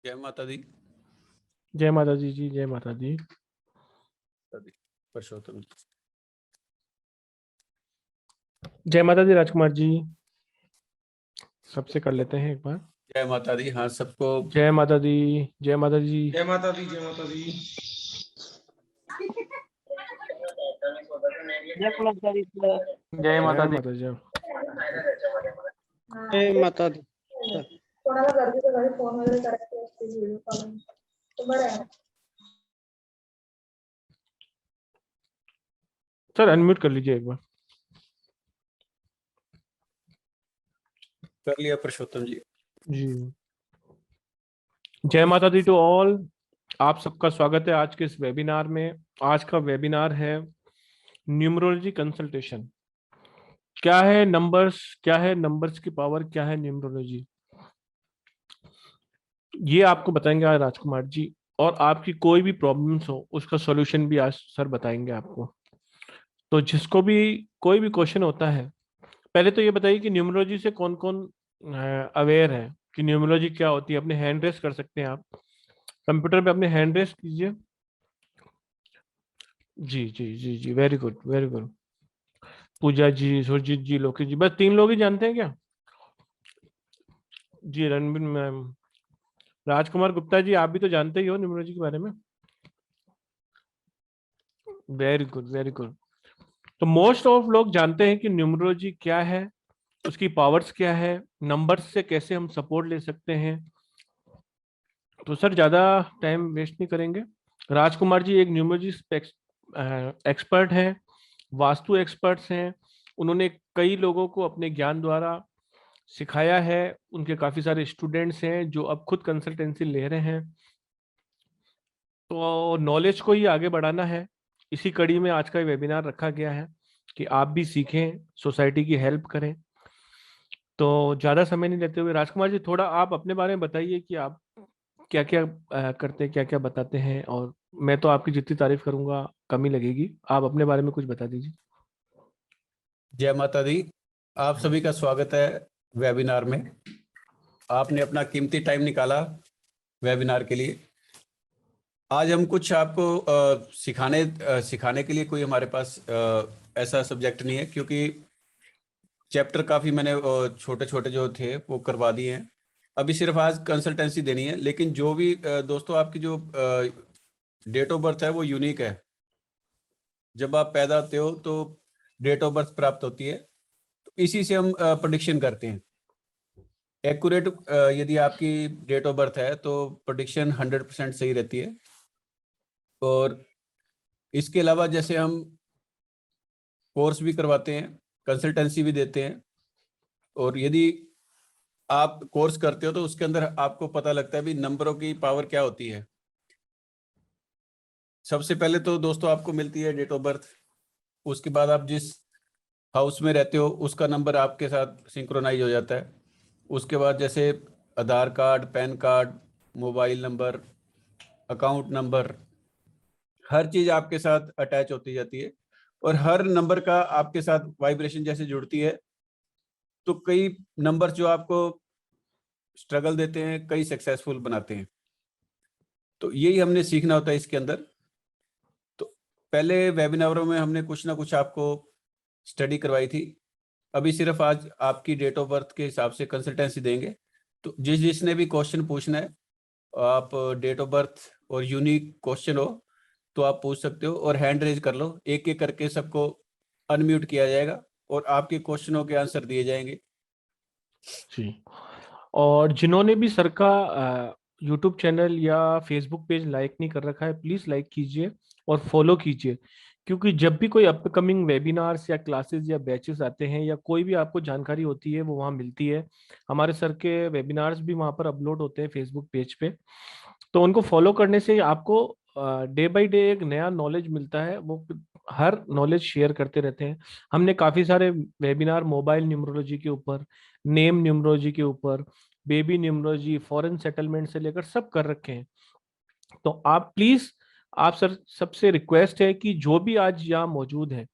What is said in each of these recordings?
जय माता दी। जय माता दी जी, जय माता दी। परसोत्तम जी। जय माता दी राजकुमार जी, सबसे कर लेते हैं एक बार। जय माता दी। हाँ, सबको जय माता दी, जय माता दी। जय माता दी, जय माता दी। जय माता दी। जय माता दी। कोणाला गरजेचं घरी फोन वगैरे करायचे असतील व्हिडिओ कॉलिंग तर बरं आहे. सर अनम्यूट कर लीजिए एक बार। कर लिया परसोत्तम जी। जी, जय माता दी टू ऑल। आप सबका स्वागत है आज के इस वेबिनार में। आज का वेबिनार है न्यूमरोलॉजी कंसल्टेशन। क्या है नंबर्स, क्या है नंबर्स की पावर, क्या है न्यूमरोलॉजी, ये आपको बताएंगे आज राजकुमार जी। और आपकी कोई भी प्रॉब्लम्स हो उसका सॉल्यूशन भी आज सर बताएंगे आपको। तो जिसको भी कोई भी क्वेश्चन होता है, पहले तो ये बताइए कि न्यूमरोलॉजी से कौन कौन अवेयर है कि न्यूमरोलॉजी क्या होती है। अपने हैंड रेस कर सकते हैं आप कंप्यूटर पे, अपने हैंड रेस कीजिए। जी जी जी जी, वेरी गुड वेरी गुड। पूजा जी, सुरजीत जी, लोकेश जी, बस 3 लोग ही जानते हैं क्या? जी, रणबीर मैम, राजकुमार गुप्ता जी, आप भी तो जानते ही हो न्यूमरोलॉजी के बारे में। Very good very good. तो मोस्ट ऑफ लोग जानते हैं कि न्यूमरोलॉजी क्या है, उसकी पावर्स क्या है, नंबर्स से कैसे हम सपोर्ट ले सकते हैं। तो सर ज़्यादा टाइम वेस्ट नहीं करेंगे। राजकुमार जी एक न्यूमरोलॉजी एक्सपर्ट हैं, वास्तु एक्सपर्ट्स हैं। उन्होंने कई लोगों को अपने ज्ञान द्वारा सिखाया है। उनके काफ़ी सारे स्टूडेंट्स हैं जो अब खुद कंसल्टेंसी ले रहे हैं। तो नॉलेज को ही आगे बढ़ाना है, इसी कड़ी में आज का वेबिनार रखा गया है कि आप भी सीखें, सोसाइटी की हेल्प करें। तो ज़्यादा समय नहीं लेते हुए राजकुमार जी, थोड़ा आप अपने बारे में बताइए कि आप क्या क्या करते हैं, क्या क्या बताते हैं। और मैं तो आपकी जितनी तारीफ करूंगा कम ही लगेगी। आप अपने बारे में कुछ बता दीजिए। जय माता दी। आप सभी का स्वागत है वेबिनार में। आपने अपना कीमती टाइम निकाला वेबिनार के लिए। आज हम कुछ आपको सिखाने के लिए कोई हमारे पास ऐसा सब्जेक्ट नहीं है, क्योंकि चैप्टर काफ़ी मैंने छोटे छोटे जो थे वो करवा दिए हैं। अभी सिर्फ आज कंसल्टेंसी देनी है। लेकिन जो भी दोस्तों आपकी जो डेट ऑफ बर्थ है वो यूनिक है। जब आप पैदा होते हो तो डेट ऑफ बर्थ प्राप्त होती है, तो इसी से हम प्रोडिक्शन करते हैं। एक्यूरेट यदि आपकी डेट ऑफ बर्थ है तो प्रोडिक्शन 100% सही रहती है। और इसके अलावा जैसे हम कोर्स भी करवाते हैं, कंसल्टेंसी भी देते हैं। और यदि आप कोर्स करते हो तो उसके अंदर आपको पता लगता है भी नंबरों की पावर क्या होती है। सबसे पहले तो दोस्तों आपको मिलती है डेट ऑफ बर्थ। उसके बाद आप जिस हाउस में रहते हो उसका नंबर आपके साथ सिंक्रोनाइज हो जाता है। उसके बाद जैसे Aadhaar card, PAN card, mobile number, account number, हर चीज़ आपके साथ अटैच होती जाती है। और हर नंबर का आपके साथ वाइब्रेशन जैसे जुड़ती है, तो कई नंबर जो आपको स्ट्रगल देते हैं, कई सक्सेसफुल बनाते हैं। तो यही हमने सीखना होता है इसके अंदर। तो पहले वेबिनारों में हमने कुछ ना कुछ आपको स्टडी करवाई थी। अभी सिर्फ आज आपकी डेट ऑफ बर्थ के हिसाब से कंसल्टेंसी देंगे। तो जिसने भी क्वेश्चन पूछना है, आप डेट ऑफ बर्थ और यूनिक क्वेश्चन हो तो आप पूछ सकते हो, और हैंड रेज कर लो। एक एक करके सबको अनम्यूट किया जाएगा और आपके क्वेश्चनों के आंसर दिए जाएंगे। जी, और जिन्होंने भी सर का यूट्यूब चैनल या फेसबुक पेज लाइक नहीं कर रखा है, प्लीज़ लाइक कीजिए और फॉलो कीजिए। क्योंकि जब भी कोई अपकमिंग वेबिनार्स या क्लासेस या बैचेस आते हैं या कोई भी आपको जानकारी होती है वो वहाँ मिलती है। हमारे सर के वेबिनार्स भी वहाँ पर अपलोड होते हैं फेसबुक पेज पे। तो उनको फॉलो करने से आपको डे बाय डे एक नया नॉलेज मिलता है। वो हर नॉलेज शेयर करते रहते हैं। हमने काफ़ी सारे वेबिनार मोबाइल न्यूमरोलॉजी के ऊपर, नेम न्यूमरोलॉजी के ऊपर, बेबी न्यूमरोलॉजी, फॉरेन सेटलमेंट से लेकर सब कर रखे हैं। तो आप प्लीज, आप सर सबसे रिक्वेस्ट है कि जो भी आज यहाँ मौजूद है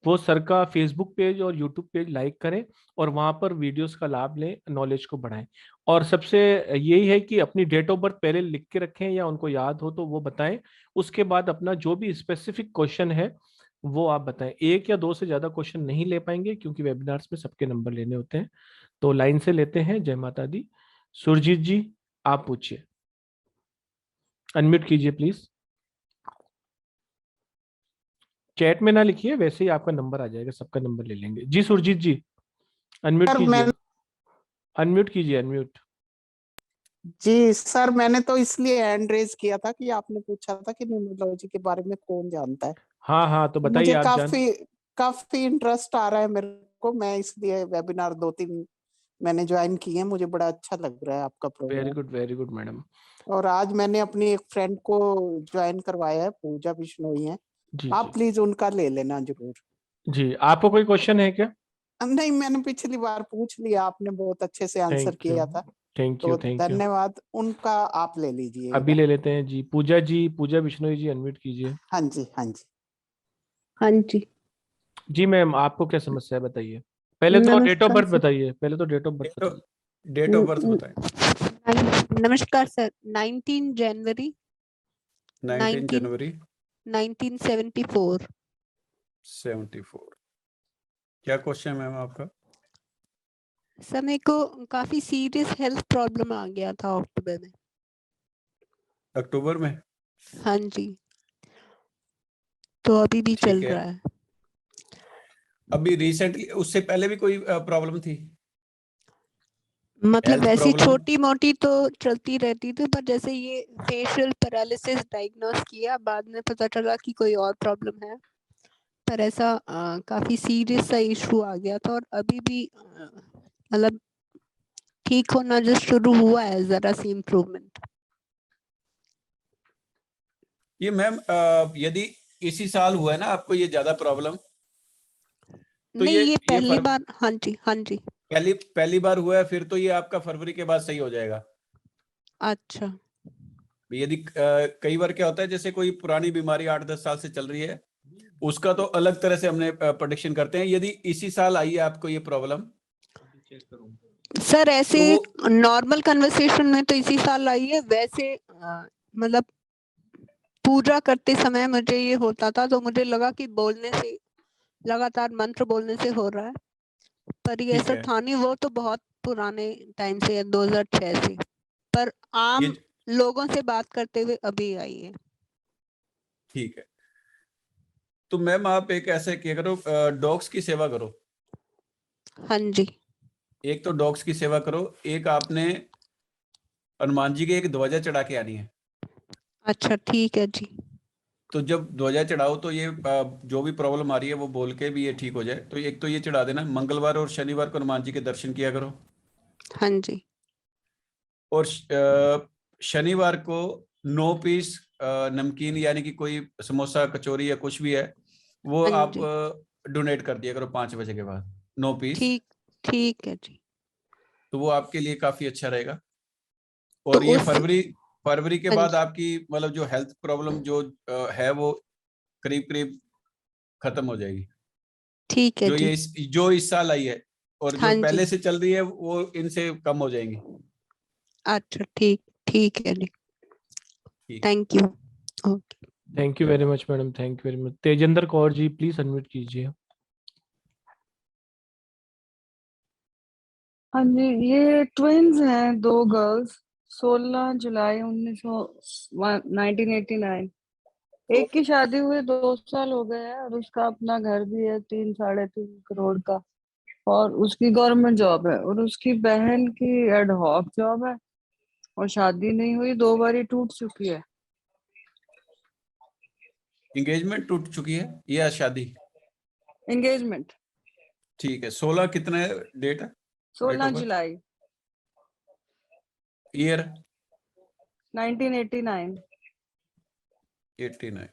वो सर का फेसबुक पेज और यूट्यूब पेज लाइक करें और वहां पर वीडियोस का लाभ लें, नॉलेज को बढ़ाएं। और सबसे यही है कि अपनी डेट ऑफ बर्थ पहले लिख के रखें या उनको याद हो तो वो बताएं। उसके बाद अपना जो भी स्पेसिफिक क्वेश्चन है वो आप बताएं। एक या दो से ज्यादा क्वेश्चन नहीं ले पाएंगे क्योंकि वेबिनार्स में सबके नंबर लेने होते हैं। तो लाइन से लेते हैं। जय माता दी। सुरजीत जी, आप पूछिए। अनम्यूट कीजिए प्लीज। चैट में ना लिखिए, वैसे ही आपका नंबर आ जाएगा, सबका नंबर ले लेंगे। जी सुरजीत जी, अनम्यूट सर मैं कीजिए। अनम्यूट कीजिए, अनम्यूट। जी सर, मैंने तो इसलिए हैंड रेज किया था कि आपने पूछा था कि न्यूमरोलॉजी के बारे में कौन जानता है। हाँ हाँ, तो तो बताइए मुझे आप जान। काफी काफी इंटरेस्ट आ रहा है मेरे को। मैं इसलिए वेबिनार 2-3 मैंने ज्वाइन किए हैं। मुझे बड़ा अच्छा लग रहा है आपका प्रोग्राम। Very good madam. और आज मैंने अपनी एक फ्रेंड को ज्वाइन करवाया है, पूजा बिश्नोई है। जी आप जी प्लीज उनका ले लेना जरूर। जी। आपको कोई क्वेश्चन है क्या? नहीं, मैंने पिछली बार पूछ लिया, आपने बहुत अच्छे से आंसर थैंक यू, किया था। थैंक यू, तो थैंक यू। धन्यवाद। उनका आप ले अभी लीजिएगा। ले लेते हैं जी। पूजा जी, पूजा बिश्नोई जी, अनम्यूट कीजिए। हाँ जी, हाँ जी। हाँ जी। जी मैम, आपको क्या समस्या है बताइए। पहले तो डेट ऑफ नमस्कार बर्थ सर। बताइए, पहले तो date of birth date of बताइए। डेट ऑफ बर्थ बताएं। नमस्कार सर। 19 जनवरी 19 जनवरी 1974। 74। क्या क्वेश्चन है मैम आपका? सर मेरे को काफी सीरियस हेल्थ प्रॉब्लम आ गया था अक्टूबर में। अक्टूबर में? हाँ जी, तो अभी भी चल ठीक है। रहा है। अभी रिसेंटली, उससे पहले भी कोई प्रॉब्लम थी? मतलब हेल्थ वैसी प्रॉब्लम? छोटी मोटी तो चलती रहती थी, पर जैसे ये फेशियल पैरालिसिस डायग्नोस किया, बाद में पता चला कि कोई और प्रॉब्लम है। पर ऐसा काफी सीरियस सा इशू आ गया था, और अभी भी मतलब ठीक होना जो शुरू हुआ है, जरा सी इम्प्रूवमेंट। ये मैम यदि इसी साल हुआ है ना आपको ये ज्यादा प्रॉब्लम, तो नहीं, ये ये पहली बार। हाँ जी, हाँ जी। पहली पहली बार हुआ है, फिर तो ये आपका फरवरी के बाद सही हो जाएगा। अच्छा। यदि कई बार क्या होता है, जैसे कोई पुरानी बीमारी 8-10 साल से चल रही है, उसका तो अलग तरह से हमने प्रेडिक्शन करते हैं। यदि इसी साल आई है आपको ये प्रॉब्लम, सर ऐसे तो वो नॉर्मल कन्वर्सेशन में तो इसी साल आई है, वैसे मतलब पूजा करते समय मुझे ये होता था, तो मुझे लगा कि बोलने से, लगातार मंत्र बोलने से हो रहा है। पर ये ठीक ऐसा है। था नहीं, वो तो बहुत पुराने टाइम से है, 2006 से। पर ये आम लोगों से बात करते हुए अभी आई है। ठीक है। तो मैम आप एक ऐसे किया करो, डॉग्स की सेवा करो। हाँ जी। एक तो डॉग्स की सेवा करो, एक आपने हनुमान जी की एक ध्वजा चढ़ा के आनी है। अच्छा, ठीक है जी। तो जब ध्वजा चढ़ाओ तो ये जो भी प्रॉब्लम आ रही है वो बोल के भी ये ठीक हो जाए। तो एक तो ये चढ़ा देना। मंगलवार और शनिवार को हनुमान जी के दर्शन किया करो। हाँ जी। और शनिवार को 9 पीस नमकीन, यानी कि कोई समोसा कचौरी या कुछ भी है, वो हाँ आप जी। डोनेट कर दिया करो 5 बजे के बाद, 9 पीस। ठीक, ठीक है जी। तो वो आपके लिए काफी अच्छा रहेगा। तो और ये उस फरवरी फरवरी के हाँ बाद जी, आपकी मतलब जो हेल्थ प्रॉब्लम जो है वो करीब करीब खत्म हो जाएगी। ठीक है जी। जो इस साल आई है, और जो हाँ जी। पहले से चल रही है वो इनसे कम हो जाएंगी। अच्छा, ठीक, ठीक है जी। ठीक। Thank you. Okay. Thank you very much madam, thank you very much. Tejinder Kaur ji, please unmute कीजिए। हाँ जी, ये ट्विंस हैं, दो गर्ल्स। 16 जुलाई 1989। एक की शादी हुए 2 साल हो गए हैं, और उसका अपना घर भी है 3-3.5 करोड़ का। और उसकी गवर्नमेंट जॉब है, और उसकी बहन की एड हॉक जॉब है। और शादी नहीं हुई, 2 बार टूट चुकी है। एंगेजमेंट टूट चुकी है या शादी? एंगेजमेंट। ठीक है। 16 कितने डेट है? Date 16 of birth, July year? 1989। 89।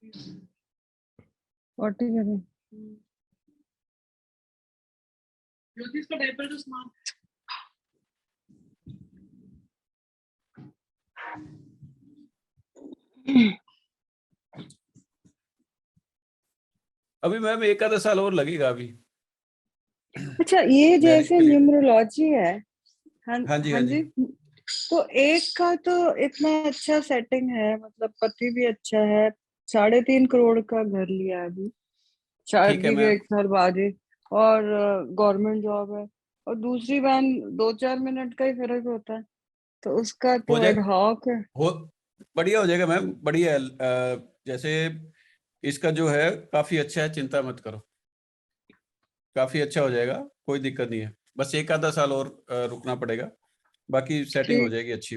40 करें। अभी मैम एक आधा साल और लगेगा अभी। अच्छा, ये मैरिज जैसे के लिए। न्यूमरोलॉजी है, हाँ हाँ जी, हाँ हाँ जी। जी, तो एक का तो इतना अच्छा सेटिंग है, मतलब पति भी अच्छा है, 3.5 करोड़ का घर लिया है अभी, ठीक है शादी के मैम। 1 साल बाद ही, और गवर्नमेंट जॉब है, और दूसरी बहन 2-4 मिनट का ही फर्क होता है, तो उसका हो तो जाए, एडहॉक है। हो बढ़िया हो जाएगा मैम, बढ़िया है। जैसे इसका जो है काफी अच्छा है, चिंता मत करो, काफी अच्छा हो जाएगा, कोई दिक्कत नहीं है। बस एक आधा साल और रुकना पड़ेगा, बाकी सेटिंग हो ठीक जाएगी अच्छी,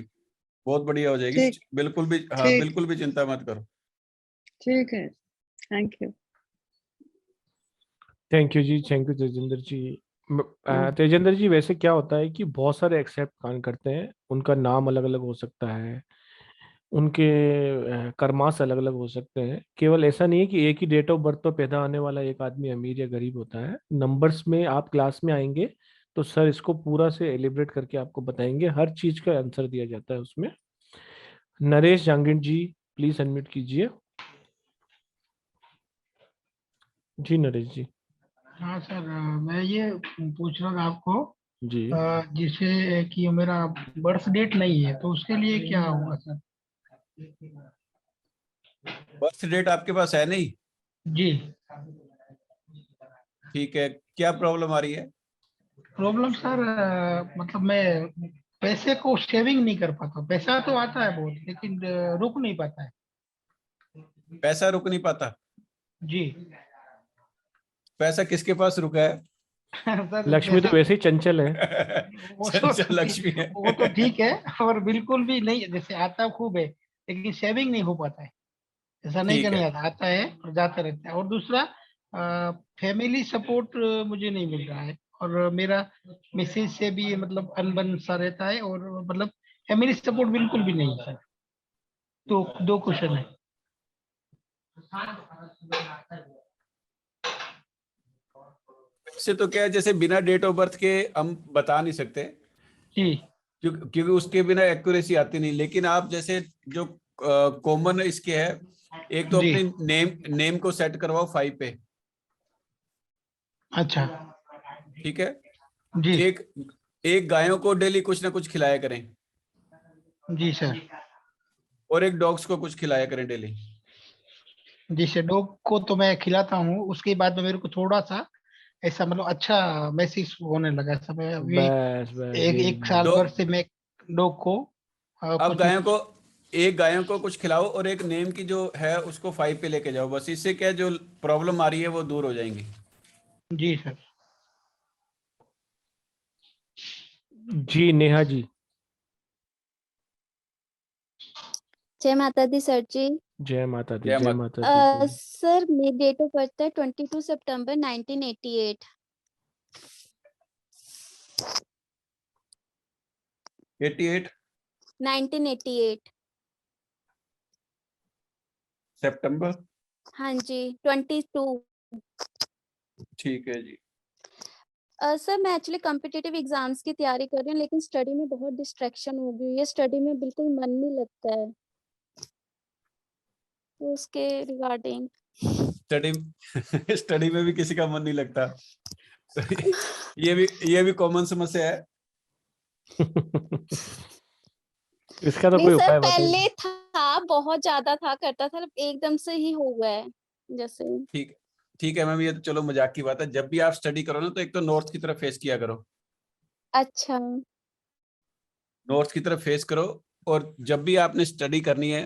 बहुत बढ़िया हो जाएगी। ठीक बिल्कुल भी, हाँ ठीक बिल्कुल भी चिंता मत करो। ठीक है, thank you. Thank you ji, thank you Tejendra ji. Tejendra ji, वैसे क्या होता है कि बहुत सारे एक्सेप्ट कान करते हैं, उनका नाम अलग अलग हो सकता है, उनके कर्मास अलग अलग हो सकते हैं। केवल ऐसा नहीं है कि एक ही डेट ऑफ बर्थ पर पैदा होने वाला एक आदमी अमीर या गरीब होता है। नंबर्स में आप क्लास में आएंगे तो सर इसको पूरा से एलिब्रेट करके आपको बताएंगे, हर चीज का आंसर दिया जाता है उसमें। नरेश जांगिड़ जी, प्लीज अनम्यूट कीजिए। जी नरेश जी। हाँ सर, मैं ये पूछ रहा था आपको, जी, जिसे कि मेरा बर्थ डेट नहीं है तो उसके लिए क्या होगा सर? बर्थ डेट आपके पास है नहीं? जी, ठीक है, क्या प्रॉब्लम आ रही है? प्रॉब्लम सर, मतलब मैं पैसे को सेविंग नहीं कर पाता, पैसा तो आता है बहुत लेकिन रुक नहीं पाता है। पैसा रुक नहीं पाता? जी। पैसा किसके पास रुका है? सर लक्ष्मी तो पैसा, वैसे ही चंचल है। वो चंचल तो लक्ष्मी है। वो तो ठीक है, और बिल्कुल भी नहीं, जैसे आता खूब है लेकिन सेविंग नहीं हो पाता है। ऐसा नहीं ठीक करना है, आता, आता है और जाता रहता है। और दूसरा, फैमिली सपोर्ट मुझे नहीं मिल रहा है, और मेरा मिसेज से भी मतलब अनबन सा रहता है, और मतलब फैमिली सपोर्ट बिल्कुल भी नहीं है सर। तो 2 क्वेश्चन है। इससे तो क्या है, जैसे बिना डेट ऑफ बर्थ के हम बता नहीं सकते, जी क्योंकि उसके बिना एक्यूरेसी आती नहीं। लेकिन आप जैसे जो कॉमन इसके है, एक तो जी। अपनी नेम को सेट करवाओ 5 पे। अच्छा। ठीक है, जी एक एक गायों को डेली कुछ ना कुछ खिलाया करें, जी सर। और एक डॉग्स को कुछ खिलाया करें डेली। जी सर, डॉग को तो मैं खिलाता हूँ, उसके बाद में मेरे को थोड़ा सा ऐसा मतलब अच्छा महसूस होने लगा ऐसा। मैं अभी बस बस, एक यही एक है। साल तो भर से मैं डॉग को अब कुछ न गायों कुछ। को, एक गायों को कुछ खिलाओ और एक नेम की जो है उसको 5 पे लेके जाओ। बस इससे क्या, जो प्रॉब्लम आ रही है वो दूर हो जाएंगी। जी सर। जी नेहा जी। जय माता दी सर जी। जय माता दी, जय जय माता। माता दी जी। सर मेरी डेट ऑफ बर्थ है 22 सितंबर 1988। 88 1988। सितंबर। हाँ जी 22। ठीक है जी। सर मैं एक्चुअली कॉम्पिटिटिव एग्जाम्स की तैयारी कर रही हूँ, लेकिन स्टडी में बहुत डिस्ट्रैक्शन हो गई है, स्टडी में बिल्कुल मन नहीं लगता है, तो उसके रिगार्डिंग। स्टडी स्टडी में भी किसी का मन नहीं लगता। तो ये भी कॉमन समस्या है। इसका तो नहीं कोई सर, उपाय पहले बताइए। था, बहुत ज्यादा था, करता था, एकदम से ही हो गया है जैसे। ठीक ठीक है मैम, ये तो चलो मजाक की बात है। जब भी आप स्टडी करो ना, तो एक तो नॉर्थ की तरफ फेस किया करो, अच्छा। नॉर्थ की तरफ फेस करो। और जब भी आपने स्टडी करनी है,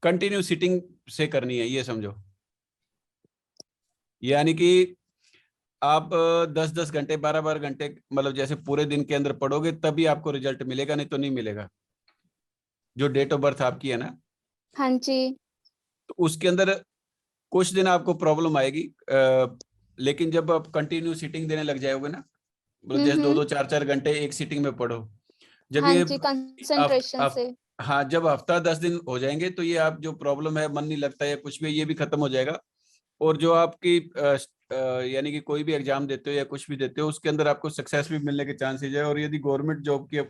कंटिन्यू सिटिंग से करनी है, ये समझो। यानी कि आप 10-10 घंटे, 12-12 घंटे, मतलब जैसे पूरे दिन के अंदर पढ़ोगे तभी आपको रिजल्ट मिलेगा, नहीं तो नहीं मिलेगा। जो डेट ऑफ बर्थ आपकी है ना, हाँ जी। तो उसके अंदर कुछ दिन आपको प्रॉब्लम आएगी, लेकिन जब आप कंटिन्यू सीटिंग देने लग जाओगे ना, मतलब जैसे 2-2 4-4 घंटे एक सीटिंग में पढ़ो, जब हाँ ये जी, कंसंट्रेशन से। हाँ, जब हफ्ता 10 दिन हो जाएंगे तो ये आप जो प्रॉब्लम है, मन नहीं लगता है कुछ भी, ये भी खत्म हो जाएगा। और जो आपकी यानी कि कोई भी एग्जाम देते हो या कुछ भी देते हो, उसके अंदर आपको सक्सेस भी मिलने के चांसेज है। और यदि गवर्नमेंट जॉब की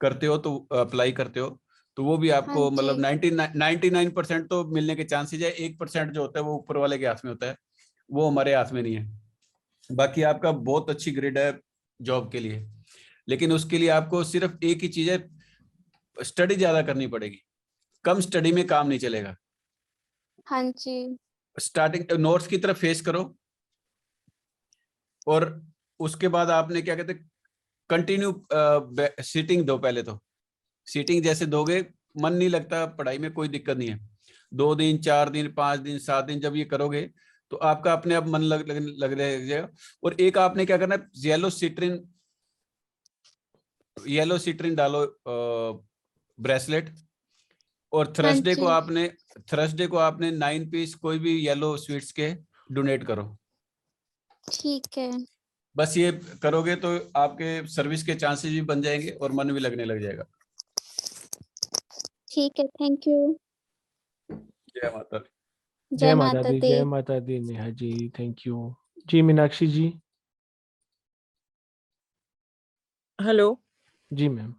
करते हो तो अप्लाई करते हो तो वो भी आपको हाँ मतलब जी। 99% तो मिलने के चांसेज है। 1% जो होता है वो ऊपर वाले के हाथ में होता है, वो हमारे हाथ में नहीं है। बाकी आपका बहुत अच्छी ग्रेड है जॉब के लिए, लेकिन उसके लिए आपको सिर्फ एक ही चीज है, स्टडी ज्यादा करनी पड़ेगी। कम स्टडी में काम नहीं चलेगा। हाँ जी। स्टार्टिंग नोट्स की तरफ फेस करो, और उसके बाद आपने क्या कहते हैं, कंटिन्यू सीटिंग दो। पहले तो सीटिंग जैसे दोगे, मन नहीं लगता पढ़ाई में, कोई दिक्कत नहीं है। 2 दिन, 4 दिन, 5 दिन, 7 दिन जब ये करोगे तो आपका अपने आप मन लग जाएगा। और एक आपने क्या करना है, येलो सिट्रिन डालो ब्रेसलेट। और हाँ जी। थर्सडे को आपने 9 पीस कोई भी येलो स्वीट्स के डोनेट करो। ठीक है। बस ये करोगे तो आपके सर्विस के चांसेस भी बन जाएंगे और मन भी लगने लग जाएगा। ठीक है, थैंक यू। जय माता दी। जय माता दी। जय माता Di Neha ji, thank you ji. Meenakshi ji. Hello. जी मैम,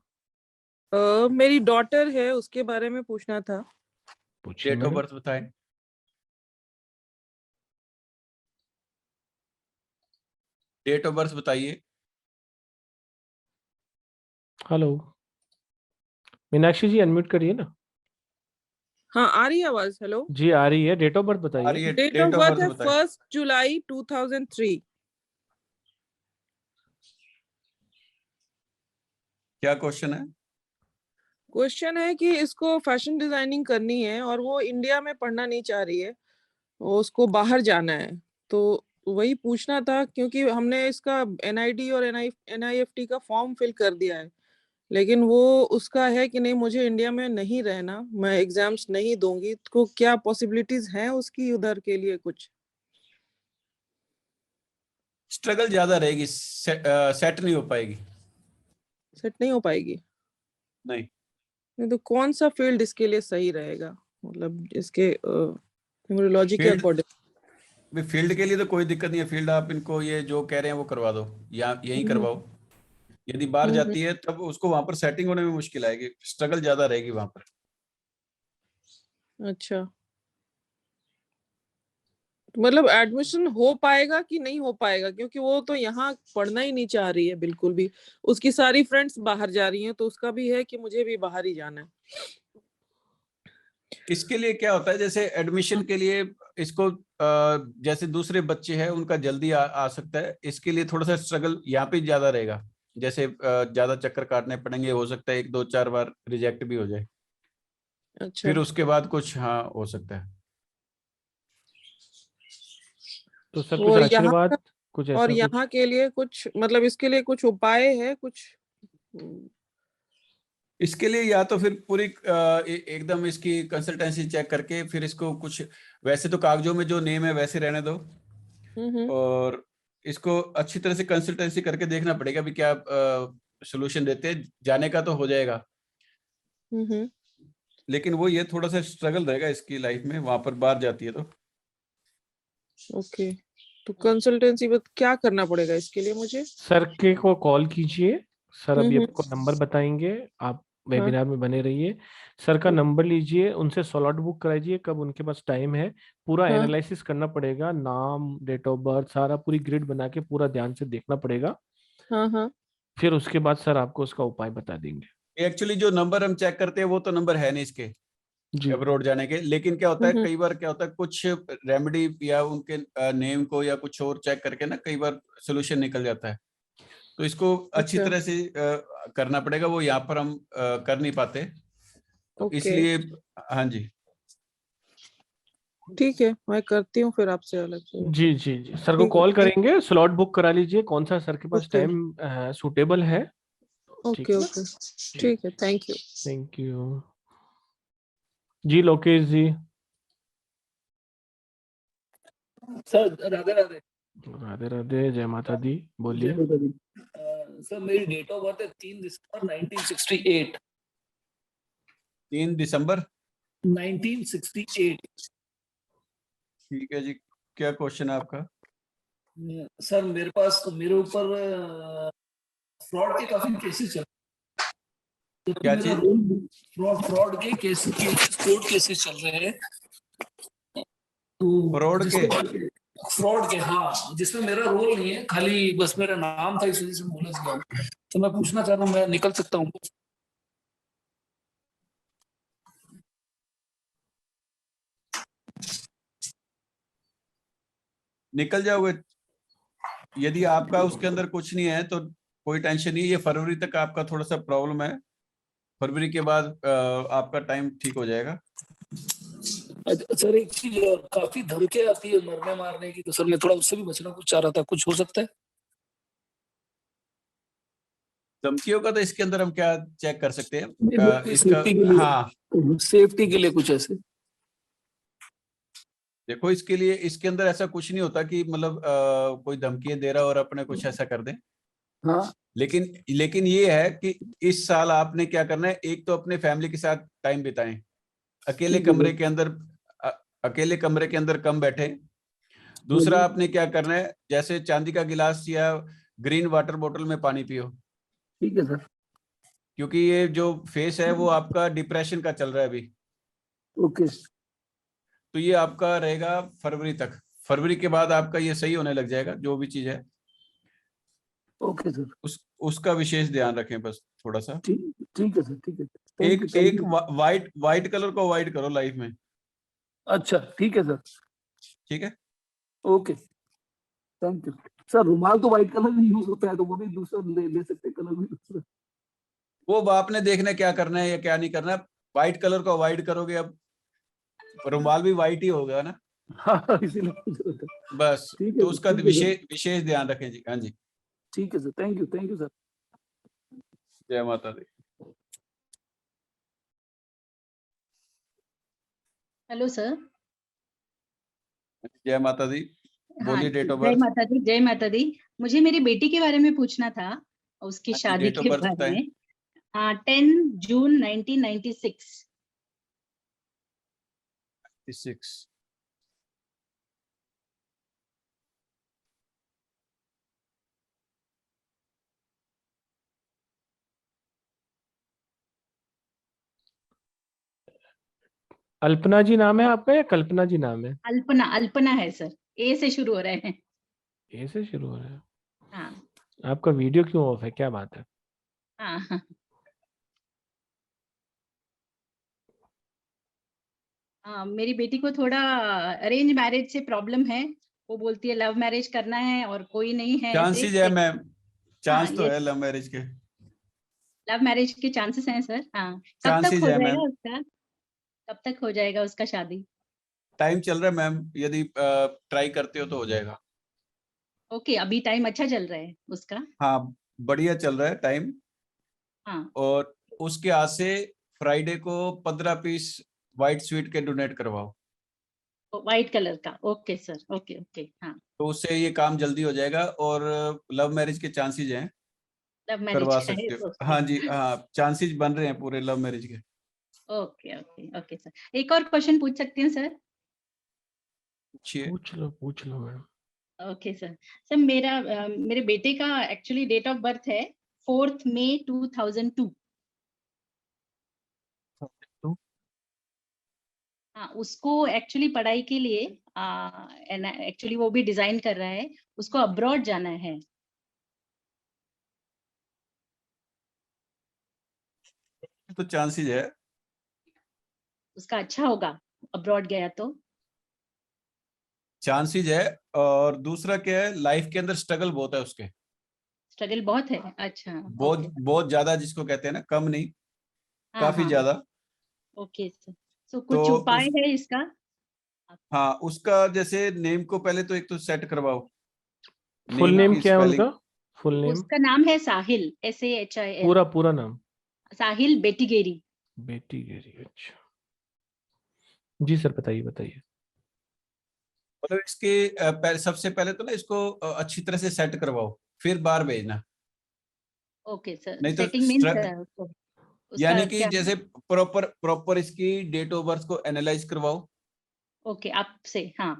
मेरी डॉटर है, उसके बारे में पूछना था। पूछिए डेट ऑफ मैडम। बर्थ बताएं। डेट ऑफ बर्थ बताइए। हेलो मीनाक्षी जी, अनम्यूट करिए ना। हाँ, आ रही है आवाज? हेलो। जी आ रही है, डेट ऑफ बर्थ आ बताइए। रही है, date of date of birth birth है बताएं। 1 जुलाई 2003। क्या क्वेश्चन है? क्वेश्चन है कि इसको फैशन डिजाइनिंग करनी है और वो इंडिया में पढ़ना नहीं चाह रही है, वो उसको बाहर जाना है। तो वही पूछना था, क्योंकि हमने इसका एनआईडी और एनआईएफटी का फॉर्म फिल कर दिया है, लेकिन वो उसका है कि नहीं, मुझे इंडिया में नहीं रहना, मैं एग्जाम्स नहीं दूंगी। तो क्या पॉसिबिलिटीज हैं उसकी उधर के लिए कुछ? स्ट्रगल ज्यादा रहेगी, सेट नहीं हो पाएगी। सेट नहीं हो पाएगी? नहीं। नहीं तो कौन सा फील्ड इसके लिए सही रहेगा, मतलब इसके न्यूमरोलॉजी के फील्ड अकॉर्डिंग? फील्ड के लिए तो कोई दिक्कत नहीं है। फील्ड आप इनको ये जो कह रहे हैं वो करवा दो, या यहीं करवाओ। यदि बाहर जाती है तब उसको वहां पर सेटिंग होने में मुश्किल आएगी, स्ट्रगल ज्यादा रहेगी वहां पर। अच्छा, तो मतलब एडमिशन हो पाएगा कि नहीं हो पाएगा? क्योंकि वो तो यहाँ पढ़ना ही नहीं चाह रही है बिल्कुल भी। उसकी सारी फ्रेंड्स बाहर जा रही हैं, तो उसका भी है कि मुझे भी बाहर ही जाना है। इसके लिए क्या होता है, जैसे एडमिशन के लिए इसको जैसे दूसरे बच्चे हैं उनका जल्दी आ सकता है, इसके लिए थोड़ा सा स्ट्रगल यहाँ पे ज्यादा रहेगा। जैसे ज्यादा चक्कर काटने पड़ेंगे, हो सकता है 1 2 4 बार रिजेक्ट भी हो जाए, अच्छा। फिर उसके बाद कुछ हाँ हो सकता है। तो सर कुछ और आशीर्वाद, कुछ ऐसा कुछ। यहाँ के लिए कुछ, मतलब इसके लिए कुछ उपाय है कुछ? इसके लिए या तो फिर पूरी एकदम इसकी कंसल्टेंसी चेक करके फिर इसको कुछ, वैसे तो कागजों में जो नेम है वैसे रहने दो, हम्म। और इसको अच्छी तरह से कंसल्टेंसी करके देखना पड़ेगा भी क्या सोल्यूशन देते हैं। जाने का तो हो जाएगा, हम्म। लेकिन वो ये थोड़ा सा स्ट्रगल रहेगा इसकी लाइफ में, वहां पर बाहर जाती है तो। ओके, तो कंसल्टेंसी में क्या करना पड़ेगा इसके लिए मुझे? सर के को कॉल कीजिए, सर अभी हम्म। आपको नंबर बताएंगे, आप हाँ वेबिनार में बने रहिए। सर का नंबर लीजिए, उनसे स्लॉट बुक कराइए कब उनके पास टाइम है। पूरा हाँ एनालिसिस करना पड़ेगा, नाम, डेट ऑफ बर्थ, सारा पूरी ग्रिड बना के पूरा ध्यान से देखना पड़ेगा। हाँ हाँ। फिर उसके बाद सर आपको उसका उपाय बता देंगे। एक्चुअली जो नंबर हम चेक करते हैं वो तो नंबर है नहीं इसके जी। अब्रॉड जाने के, लेकिन क्या होता है, हम्म। कई बार क्या होता है, कुछ रेमेडी या उनके नेम को या कुछ और चेक करके ना कई बार सोल्यूशन निकल जाता है। तो इसको अच्छी अच्छा। तरह से करना पड़ेगा, वो यहाँ पर हम कर नहीं पाते, तो ओके, इसलिए। हाँ जी। ठीक है, मैं करती हूँ फिर आपसे अलग से। जी जी जी, सर को ठीक है, कॉल थैंक। करेंगे, स्लॉट बुक करा लीजिए, कौन सा सर के पास ओके टाइम सूटेबल है। ठीक ओके है ना। ओके, ठीक है, थैंक यू। थैंक यू जी। लोकेश जी। सर राधे राधे। राधे राधे, जय माता दी, बोलिए। जय माता दी। सर मेरी डेट ऑफ बर्थ है 3 दिसंबर 1968। 3 दिसंबर 1968। ठीक है जी, क्या क्वेश्चन है आपका? सर मेरे पास तो मेरे ऊपर फ्रॉड के काफी केसेस चल रहे हैं। क्या चीज? फ्रॉड के केसेस कोर्ट केसेस चल रहे हैं। फ्रॉड के? फ्रॉड के, हाँ, जिसमें मेरा रोल नहीं है, खाली बस मेरा नाम था, इस वजह से मैं बोला गया हूँ। तो मैं पूछना चाह रहा हूँ, मैं निकल सकता हूँ? निकल जाओगे यदि आपका उसके अंदर कुछ नहीं है तो कोई टेंशन नहीं। ये फरवरी तक आपका थोड़ा सा प्रॉब्लम है, फरवरी के बाद आपका टाइम ठीक हो जाएगा। सर एक चीज और, काफी धमकियां आती है मरने मारने की, तो सर मैं थोड़ा उससे भी बचना कुछ चाह रहा था, कुछ हो सकता है? धमकियों का तो इसके अंदर हम क्या चेक कर सकते हैं इसका? सेफ्टी के लिए, हाँ सेफ्टी के लिए कुछ ऐसे। देखो, इसके लिए इसके अंदर ऐसा कुछ नहीं होता कि मतलब कोई धमकियां दे रहा और अपने कुछ ऐसा कर दे। हाँ, लेकिन ये है कि इस साल आपने क्या करना है, एक तो अपने फैमिली के साथ टाइम बिताएं, अकेले ठीक है कमरे सर। के अंदर अकेले कमरे के अंदर कम बैठे। दूसरा आपने क्या करना है, जैसे चांदी का गिलास या ग्रीन वाटर बोतल में पानी पियो, ठीक है सर। क्योंकि ये जो फेस है वो आपका डिप्रेशन का चल रहा है अभी। ओके। तो ये आपका रहेगा फरवरी तक। फरवरी के बाद आपका ये सही होने लग जाएगा, जो भी चीज है। Okay sir. उसका विशेष ध्यान रखें बस थोड़ा सा। ठीक है सर, ठीक है। एक वाइट कलर को अवॉइड करो लाइफ में। अच्छा, ठीक है सर। ठीक है, ओके, थैंक यू सर। रुमाल तो व्हाइट कलर नहीं यूज होता है, तो वो भी दूसरा ले सकते, कलर भी दूसरा। वो आपने देखना है क्या करना है या क्या नहीं करना है। व्हाइट कलर को अवॉइड करोगे, अब रुमाल भी व्हाइट ही होगा ना। हाँ, इसीलिए पूछ रहा था। बस ठीक है तो सर, उसका ठीक है सर। विशेष ध्यान रखें जी। हाँ जी, ठीक है सर, थैंक यू सर। जय माता दी। Hello sir. जय माता दी, हाँ, बोलिए डेट ऑफ जय बर्थ। माता दी, जय माता दी। मुझे मेरी बेटी के बारे में पूछना था, उसकी शादी डेट ऑफ के बर्थ बारे बताएं। में। 10 जून 1996। 6 अल्पना जी नाम है आपका या कल्पना जी नाम है? अल्पना, अल्पना है सर, ए से शुरू हो रहे हैं। ए से शुरू हो रहा है? हाँ आपका वीडियो क्यों ऑफ है, क्या बात है? हाँ हाँ। मेरी बेटी को थोड़ा अरेंज मैरिज से प्रॉब्लम है। वो बोलती है लव मैरिज करना है और कोई नहीं है ऐसे। चांसेस है मैम, हाँ, चांस तो ये है लव मैरिज के। लव मैरिज के चांसेस हैं सर। हाँ, कब तक चांसेस हो है जाएगा मैम, उसका? कब तक हो जाएगा उसका शादी? टाइम चल रहा है मैम, यदि ट्राई करते हो तो हो जाएगा। ओके, अभी टाइम अच्छा चल रहा है उसका। हाँ, बढ़िया चल रहा है टाइम। हाँ, और उसके आज से फ्राइडे को 15 पीस व्हाइट स्वीट के डोनेट करवाओ, व्हाइट कलर का। Okay sir, okay okay. हाँ, तो उससे ये काम जल्दी हो जाएगा। और लव मैरिज के चांसेस हैं, लव मैरिज करवा का है सकते तो हो। उसको। हाँ जी, हाँ, चांसेस बन रहे हैं पूरे लव मैरिज के। Okay okay okay sir. एक और क्वेश्चन पूछ सकती हूँ सर? पूछिए। पूछ लो मैम। Okay sir. सर मेरे बेटे का एक्चुअली डेट ऑफ बर्थ है 4 मई 2002। हाँ, उसको एक्चुअली पढ़ाई के लिए एक्चुअली वो भी डिजाइन कर रहा है, उसको अब्रॉड जाना है। तो चांसेस है, उसका अच्छा होगा अब्रॉड गया तो? चांसेस है। और दूसरा क्या है, लाइफ के अंदर स्ट्रगल बहुत है उसके, स्ट्रगल बहुत है? अच्छा, बहुत ओके। बहुत ज्यादा, जिसको कहते हैं ना, कम नहीं, हाँ काफी हाँ, ज्यादा। Okay sir. सो तो कुछ उपाय है इसका? हाँ, उसका जैसे नेम को पहले तो एक तो सेट करवाओ। फुल नेम नेम की क्या है स्पेलिंग। उनका? फुल नेम उसका नाम है साहिल, SAHIL। पूरा नाम? साहिल बेटीगेरी। बेटी गेरी, अच्छा। जी सर, बताइए। मतलब इसके सबसे पहले तो ना इसको अच्छी तरह से सेट करवाओ, फिर बाहर भेजना। ओके सर, नहीं तो सेटिंग मीन्स उसको यानी उसका कि क्या? जैसे प्रॉपर इसकी डेट ऑफ बर्थ को एनालाइज करवाओ ओके, आपसे, हाँ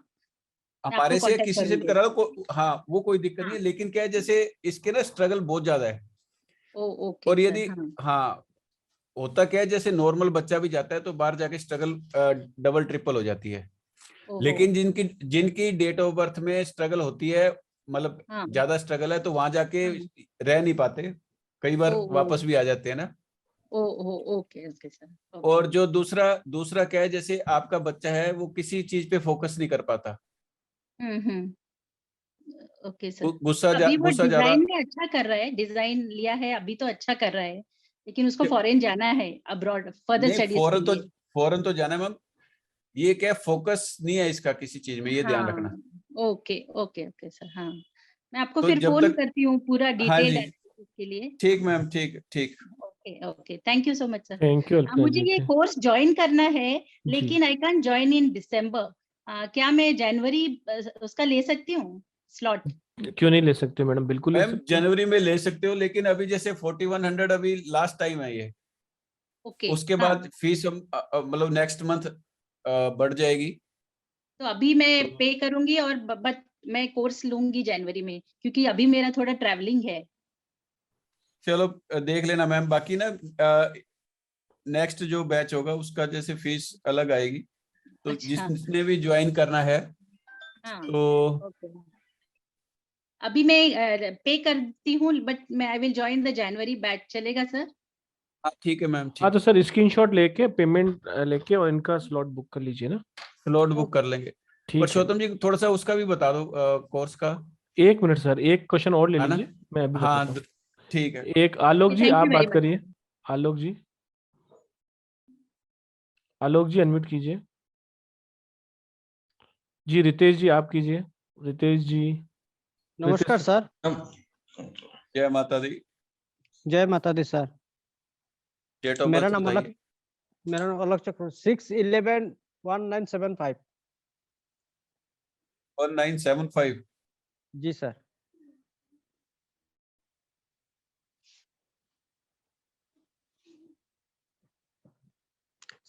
मैं हमारे आपको से, कांटेक्ट किसी से भी करूंगी। करा लो हाँ वो कोई दिक्कत नहीं हाँ, है, लेकिन क्या है जैसे इसके ना स्ट्रगल बहुत ज्यादा है। ओके और सर, यदि हाँ हाँ होता क्या है, जैसे नॉर्मल बच्चा भी जाता है तो बाहर जाके स्ट्रगल डबल ट्रिपल हो जाती है, ओहो, लेकिन जिनकी जिनकी डेट ऑफ बर्थ में स्ट्रगल होती है, मतलब हाँ ज्यादा स्ट्रगल है, तो वहां जाके हाँ, रह नहीं पाते, कई ओ बार ओ वापस भी आ जाते हैं ना। ओ ओ ओके ओके सर, ओके और जो दूसरा दूसरा क्या है, जैसे आपका बच्चा है वो किसी चीज पे फोकस नहीं कर पाता, ओके सर। गुस्सा अभी वो गुस्सा ज्यादा। डिजाइन में अच्छा कर रहा है, डिजाइन लिया है अभी तो अच्छा कर रहा है, लेकिन उसको फॉरेन जाना है, अब्रॉड फर्दर नहीं स्टडीज के लिए। फौरन तो जाना है मैम, ये क्या फोकस नहीं है इसका किसी चीज में, ये ध्यान हाँ, रखना। ओके ओके ओके सर, हाँ मैं आपको तो फिर जब फोन तक, करती हूँ पूरा हाँ डिटेल्ड जी एनालिसिस के लिए। ठीक मैम, ठीक ठीक। Okay okay, thank you so much sir. Thank you Alpana मुझे जी। ये कोर्स ज्वाइन करना है, जी लेकिन आई कैन ज्वाइन इन दिसंबर। क्या मैं जनवरी उसका ले सकती हूँ स्लॉट? क्यों नहीं ले सकते मैडम, बिल्कुल ले मैम सकते हैं। जनवरी में ले सकते हो, लेकिन अभी जैसे 4100 अभी लास्ट टाइम है ये, ओके, उसके हाँ बाद फीस मतलब नेक्स्ट मंथ बढ़ जाएगी। तो अभी मैं तो पे करूंगी और बट मैं कोर्स लूंगी जनवरी में, क्योंकि अभी मेरा थोड़ा ट्रैवलिंग है। चलो देख लेना मैम, बाकी ना नेक्स्ट जो बैच होगा उसका जैसे फीस अलग आएगी, तो अच्छा, जिसने भी ज्वाइन करना है हाँ तो ओके, अभी मैं पे करती हूँ, बट मैं I will join the January batch, चलेगा सर? हाँ ठीक है मैम, हाँ ठीक तो है, सर स्क्रीनशॉट लेके पेमेंट लेके और इनका स्लॉट बुक कर लीजिए ना। स्लॉट बुक ओके कर लेंगे। ठीक है। पुरुषोत्तम जी थोड़ा सा उसका भी बता दो कोर्स का, एक मिनट सर, एक क्वेश्चन और ले है ना। लीजिए, मैं अभी हाँ बताता हूँ। ठीक है। एक आलोक ओके, जी, थैंक आप यू वेरी बात मच। करिए। आलोक जी, आलोक जी अनम्यूट कीजिए। जी रितेश जी आप कीजिए। रितेश जी, नमस्कार रितेश सर। जय माता दी। जय माता दी सर। डेट ऑफ मेरा बर्थ नाम अलग बताइए। मेरा नाम अलग चक्र 6/11/1975। 1975। जी सर।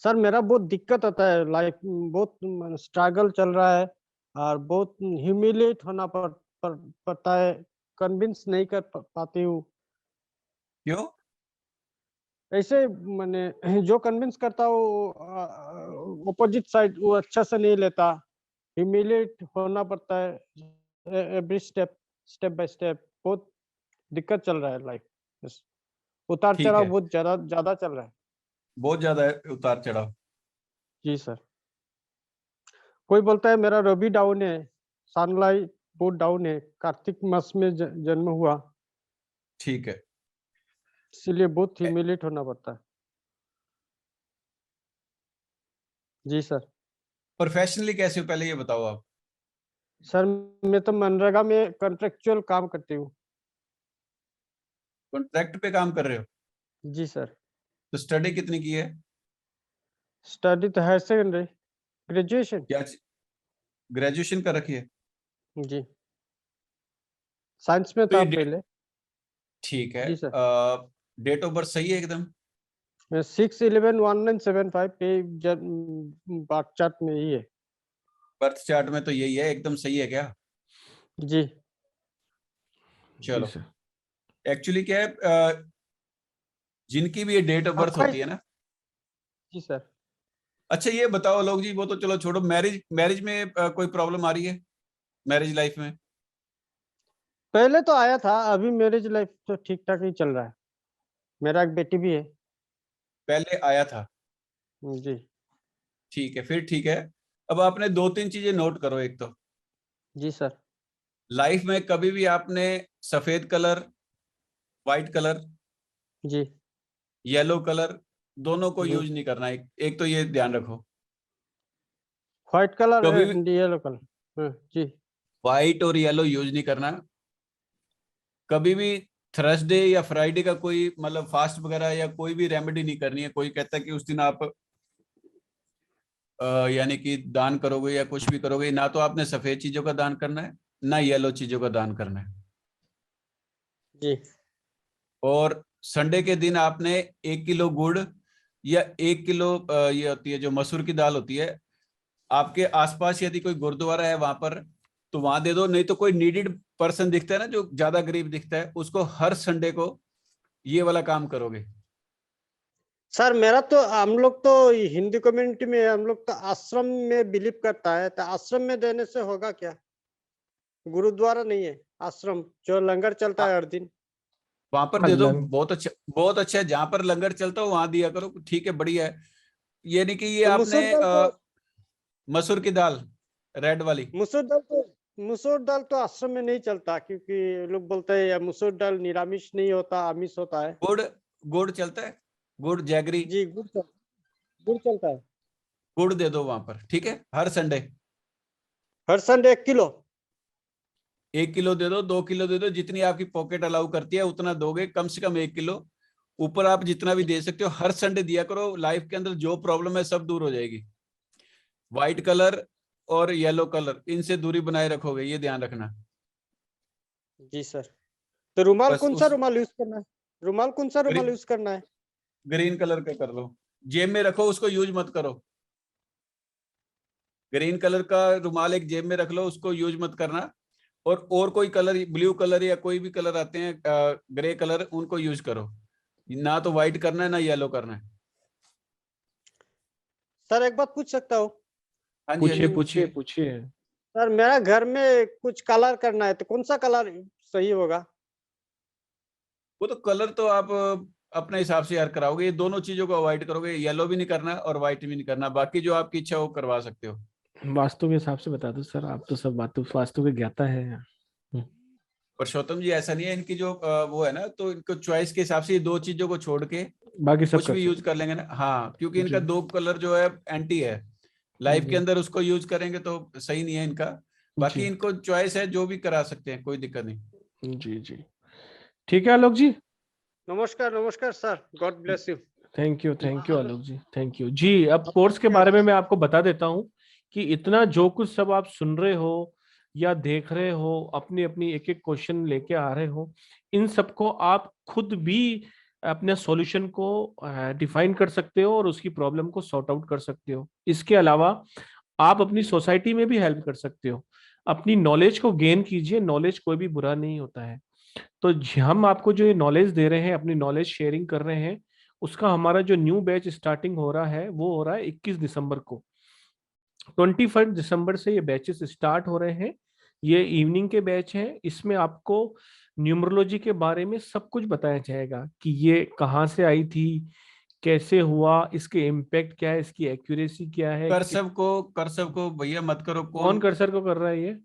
सर मेरा बहुत दिक्कत होता है, लाइफ बहुत स्ट्रगल चल रहा है और बहुत ह्यूमिलेट होना पड़ता है, कन्विंस नहीं कर पाती हूँ। क्यों? ऐसे मैंने जो कन्विंस करता हूँ ऑपोजिट साइड वो अच्छा से नहीं लेता, ह्यूमिलेट होना पड़ता है एवरी स्टेप बाय स्टेप। बहुत दिक्कत चल रहा है लाइफ, उतार ठीक चढ़ाव है, बहुत ज्यादा ज्यादा चल रहा है। बहुत ज्यादा है उतार चढ़ाव। जी सर। कोई बोलता है मेरा रवि डाउन है, सनलाइट बहुत डाउन है, कार्तिक मास में जन्म हुआ, ठीक है। इसीलिए बहुत ह्यूमिलेट होना पड़ता है। जी सर। प्रोफेशनली कैसे हो पहले ये बताओ आप। सर मैं तो मनरेगा में कॉन्ट्रेक्चुअल काम करती हूँ। कॉन्ट्रैक्ट पे काम कर रहे हो? जी सर। तो स्टडी कितनी की है? स्टडी तो हायर सेकेंडरी, ग्रेजुएशन। क्या ग्रेजुएशन कर रखी है? जी, साइंस में तो था ये पहले। ठीक है। जी सर। डेट ऑफ बर्थ सही है एकदम? 6/11/1975 पे बार्थ चार्ट में ही है। बर्थ चार्ट में तो यही है, एकदम सही है क्या? जी। जी चलो, सर। एक्चुअली क्या है, जिनकी भी ये डेट ऑफ बर्थ आपका होती है ना। जी सर। अच्छा ये बताओ लोग जी, वो तो चलो छोड़ो, मैरिज मैरिज में कोई प्रॉब्लम आ रही है मैरिज लाइफ में? पहले तो आया था, अभी मैरिज लाइफ तो ठीक ठाक ही चल रहा है। मेरा एक बेटी भी है। पहले आया था, जी। ठीक है, फिर ठीक है। अब आपने दो तीन चीजें नोट करो। एक तो जी सर। लाइफ में कभी भी आपने सफेद कलर, व्हाइट कलर, जी। येलो कलर, दोनों को जी। यूज नहीं करना। एक तो ये ध्यान रखो। व्हाइट कलर कभी भी एंड येलो कलर। जी। व्हाइट और येलो यूज नहीं करना। कभी भी थर्सडे या फ्राइडे का कोई मतलब फास्ट वगैरह या कोई भी रेमेडी नहीं करनी है। कोई कहता है कि उस दिन आप यानी कि दान करोगे या कुछ भी करोगे, ना तो आपने सफेद चीजों का दान करना है, ना येलो चीजों का दान करना है। जी। और संडे के दिन आपने 1 किलो गुड़ या 1 किलो ये होती है जो मसूर की दाल होती है, आपके आसपास यदि कोई गुरुद्वारा है वहां पर तो वहां दे दो, नहीं तो कोई नीडेड पर्सन दिखता है ना जो ज्यादा गरीब दिखता है, उसको हर संडे को ये वाला काम करोगे। सर मेरा तो हम लोग तो हिंदू कम्युनिटी में हम लोग तो आश्रम में बिलीव करता है, तो आश्रम में देने से होगा क्या? गुरुद्वारा नहीं है, आश्रम जो लंगर चलता है हर दिन, वहां पर दे दो, बहुत अच्छा, बहुत अच्छा है। जहां पर लंगर चलता हो वहां दिया करो, ठीक है, बढ़िया है। ये नहीं कि ये तो आपने मसूर की दाल रेड वाली, मसूर दाल तो आश्रम में नहीं चलता, क्योंकि लोग बोलते हैं यार मसूर दाल निरामिष नहीं होता, आमिष होता है। गुड़ चलता है, गुड़ जैगरी जी गुड़ चलता है। गुड़ दे दो वहां पर, ठीक है, हर संडे 1 किलो 1 किलो दे दो, 2 किलो दे दो, जितनी आपकी पॉकेट अलाउ करती है उतना दोगे, कम से कम 1 किलो, ऊपर आप जितना भी दे सकते हो हर संडे दिया करो। लाइफ के अंदर जो प्रॉब्लम है सब दूर हो जाएगी। व्हाइट कलर और येलो कलर, इनसे दूरी बनाए रखोगे, ये ध्यान रखना। जी सर। तो रुमाल बस कौन सा रुमाल यूज करना है? रुमाल कौन सा रुमाल यूज करना है? ग्रीन कलर का कर लो, जेब में रखो, उसको यूज मत करो। ग्रीन कलर का रुमाल एक जेब में रख लो, उसको यूज मत करना। और कोई कलर, ब्लू कलर या कोई भी कलर आते हैं ग्रे कलर, उनको यूज करो। ना तो व्हाइट करना है ना येलो करना है। सर एक बात पूछ सकता हूँ? हाँ जी, पूछिए पूछिए पूछिए। सर मेरा घर में कुछ कलर करना है, तो कौन सा कलर सही होगा? वो तो कलर तो आप अपने हिसाब से यार कराओगे, ये दोनों चीजों को अवॉइड करोगे, येलो भी नहीं करना और व्हाइट भी नहीं करना, बाकी जो आपकी इच्छा वो करवा सकते हो। वास्तु के हिसाब से बता दो सर, आप तो सब वास्तु के ज्ञाता है। पुरुषोत्तम जी ऐसा नहीं है, इनकी जो वो है ना, तो इनको चॉइस के हिसाब से ये 2 चीजों को छोड़ के बाकी सब कुछ भी यूज कर लेंगे ना। हाँ, क्योंकि इनका जी। 2 कलर जो है एंटी है लाइफ के जी। अंदर, उसको यूज करेंगे तो सही नहीं है इनका। बाकी जी। इनको चॉइस है, जो भी करा सकते हैं, कोई दिक्कत नहीं। जी जी ठीक है आलोक जी। नमस्कार नमस्कार sir, god bless you. Thank you Alok ji, thank you जी। अब कोर्स के बारे में मैं आपको बता देता हूँ कि इतना जो कुछ सब आप सुन रहे हो या देख रहे हो, अपनी अपनी एक एक क्वेश्चन लेके आ रहे हो, इन सबको आप खुद भी अपने सॉल्यूशन को डिफाइन कर सकते हो और उसकी प्रॉब्लम को सॉर्ट आउट कर सकते हो। इसके अलावा आप अपनी सोसाइटी में भी हेल्प कर सकते हो। अपनी नॉलेज को गेन कीजिए, नॉलेज कोई भी बुरा नहीं होता है। तो हम आपको जो ये नॉलेज दे रहे हैं, अपनी नॉलेज शेयरिंग कर रहे हैं, उसका हमारा जो न्यू बैच स्टार्टिंग हो रहा है वो हो रहा है 21 दिसंबर को। 21 दिसंबर से ये बैचेस स्टार्ट हो रहे हैं। ये इवनिंग के बैच हैं। इसमें आपको न्यूमरोलॉजी के बारे में सब कुछ बताया जाएगा कि ये कहाँ से आई थी, कैसे हुआ, इसके इम्पैक्ट क्या है, इसकी एक्यूरेसी क्या है। कर्सव को भैया मत करो। कौन कर्सर को कर रहा है ये?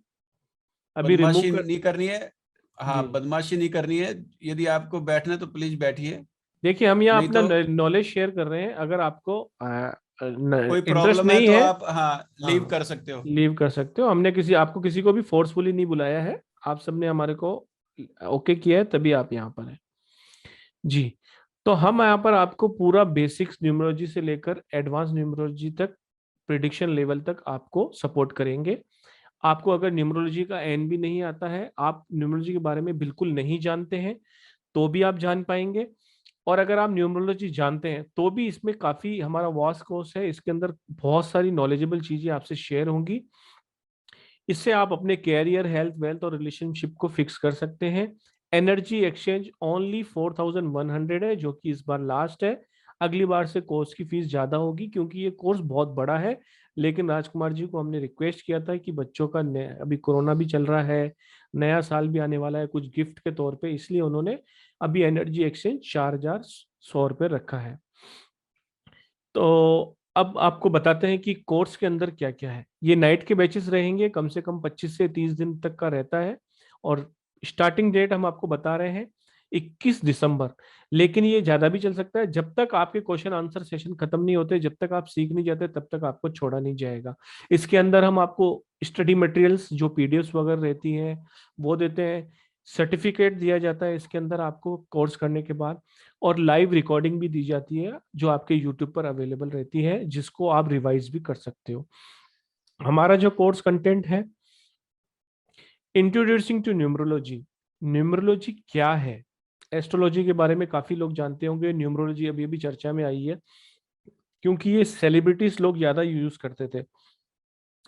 अभी बदमाशी रिमूव कर। नहीं करनी है। हाँ, बदमाशी नहीं करनी है। यदि आपको बैठना है तो प्लीज बैठिए। देखिए हम यहाँ नहीं अपना तो नॉलेज शेयर कर रहे हैं। अगर आपको कोई इंटरेस्ट प्रॉब्लम है नहीं तो है, आप लीव कर सकते हो। लीव कर सकते हो। हमने आपको किसी को भी फोर्सफुली नहीं बुलाया है। आप सबने हमारे को ओके किया है, तभी आप यहाँ पर हैं जी। तो हम यहाँ पर आपको पूरा बेसिक्स न्यूमरोलॉजी से लेकर एडवांस न्यूमरोलॉजी तक, प्रिडिक्शन लेवल तक आपको सपोर्ट करेंगे। आपको अगर न्यूमरोलॉजी का एन भी नहीं आता है, आप न्यूमरोलॉजी के बारे में बिल्कुल नहीं जानते हैं, तो भी आप जान पाएंगे। और अगर आप न्यूमरोलॉजी जानते हैं तो भी इसमें काफी हमारा वास्ट कोर्स है, इसके अंदर बहुत सारी नॉलेजेबल चीजें आपसे शेयर होंगी। इससे आप अपने कैरियर, हेल्थ, वेल्थ और रिलेशनशिप को फिक्स कर सकते हैं। एनर्जी एक्सचेंज ओनली 4100 है, जो कि इस बार लास्ट है। अगली बार से कोर्स की फीस ज्यादा होगी, क्योंकि ये कोर्स बहुत बड़ा है। लेकिन राजकुमार जी को हमने रिक्वेस्ट किया था कि बच्चों का अभी कोरोना भी चल रहा है, नया साल भी आने वाला है, कुछ गिफ्ट के तौर पे, इसलिए उन्होंने अभी एनर्जी एक्सचेंज 4100 रखा है। तो अब आपको बताते हैं कि कोर्स के अंदर क्या क्या है। ये नाइट के बैचेस रहेंगे, कम से कम 25 से 30 दिन तक का रहता है। और स्टार्टिंग डेट हम आपको बता रहे हैं 21 दिसंबर। लेकिन ये ज्यादा भी चल सकता है, जब तक आपके क्वेश्चन आंसर सेशन खत्म नहीं होते, जब तक आप सीख नहीं जाते, तब तक आपको छोड़ा नहीं जाएगा। इसके अंदर हम आपको स्टडी मटेरियल्स, जो पीडीएफ वगैरह रहती हैं, वो देते हैं। सर्टिफिकेट दिया जाता है इसके अंदर आपको कोर्स करने के बाद। और लाइव रिकॉर्डिंग भी दी जाती है, जो आपके यूट्यूब पर अवेलेबल रहती है, जिसको आप रिवाइज भी कर सकते हो। हमारा जो कोर्स कंटेंट है, इंट्रोड्यूसिंग टू न्यूमरोलॉजी। न्यूमरोलॉजी क्या है, एस्ट्रोलॉजी के बारे में काफी लोग जानते होंगे, न्यूमरोलॉजी अभी अभी चर्चा में आई है क्योंकि ये सेलिब्रिटीज लोग ज्यादा यूज करते थे,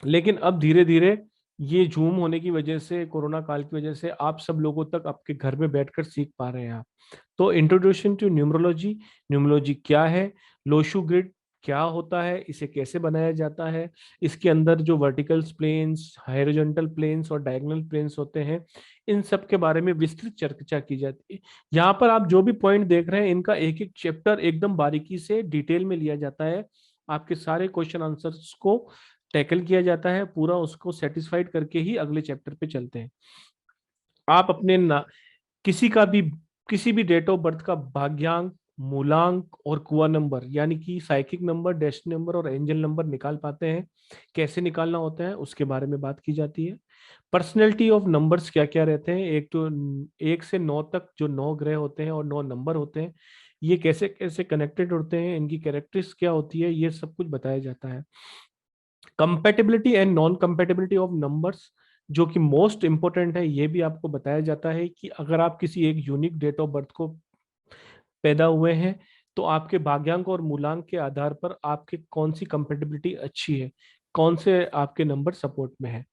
लेकिन अब धीरे धीरे ये जूम होने की वजह से, कोरोना काल की वजह से आप सब लोगों तक आपके घर में बैठकर सीख पा रहे हैं आप। तो इंट्रोडक्शन टू न्यूमरोलॉजी, न्यूमरोलॉजी क्या है, लोशु ग्रिड क्या होता है, इसे कैसे बनाया जाता है, इसके अंदर जो वर्टिकल प्लेन्स, हॉरिजॉन्टल प्लेन्स और डायगोनल प्लेन्स होते हैं, इन सब के बारे में विस्तृत चर्चा की जाती है। यहाँ पर आप जो भी पॉइंट देख रहे हैं इनका एक एक चैप्टर एकदम बारीकी से डिटेल में लिया जाता है, आपके सारे क्वेश्चन आंसर्स को टैकल किया जाता है, पूरा उसको सेटिस्फाइड करके ही अगले चैप्टर पे चलते हैं। आप अपने किसी भी डेट ऑफ बर्थ का भाग्यांक, मूलांक और कुआ नंबर यानी कि साइकिक नंबर, डेस्टिनी नंबर और एंजल नंबर निकाल पाते हैं। कैसे निकालना होता है उसके बारे में बात की जाती है। पर्सनैलिटी ऑफ नंबर्स क्या क्या रहते हैं, 1 से 9 तक जो 9 ग्रह होते हैं और 9 नंबर होते हैं, ये कैसे कैसे कनेक्टेड होते हैं, इनकी कैरेक्टरिस्टिक्स क्या होती है, ये सब कुछ बताया जाता है। Compatibility and non compatibility of numbers जो कि मोस्ट इंपॉर्टेंट है, ये भी आपको बताया जाता है कि अगर आप किसी एक यूनिक डेट ऑफ बर्थ को पैदा हुए हैं तो आपके भाग्यांक और मूलांक के आधार पर आपके कौन सी कंपेटेबिलिटी अच्छी है, कौन से आपके नंबर सपोर्ट में है।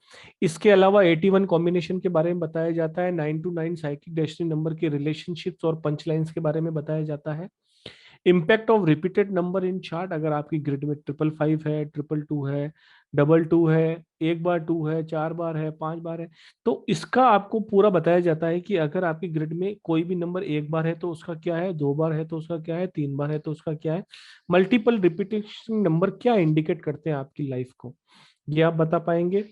इसके अलावा 81 कॉम्बिनेशन के बारे में बताया जाता है, 9 to 9 साइकिक डेस्टिनी नंबर के रिलेशनशिप्स और पंच लाइन्स के बारे में बताया जाता है। Impact of repeated number in chart, अगर आपकी ग्रिड में 555 है, 222 है, 22 है, 1 बार 2 है, 4 बार है, 5 बार है, तो इसका आपको पूरा बताया जाता है कि अगर आपकी ग्रिड में कोई भी नंबर 1 बार है तो उसका क्या है, 2 बार है तो उसका क्या है, 3 बार है तो उसका क्या है, मल्टीपल रिपीटेशन नंबर क्या इंडिकेट करते हैं आपकी लाइफ को, ये आप बता पाएंगे।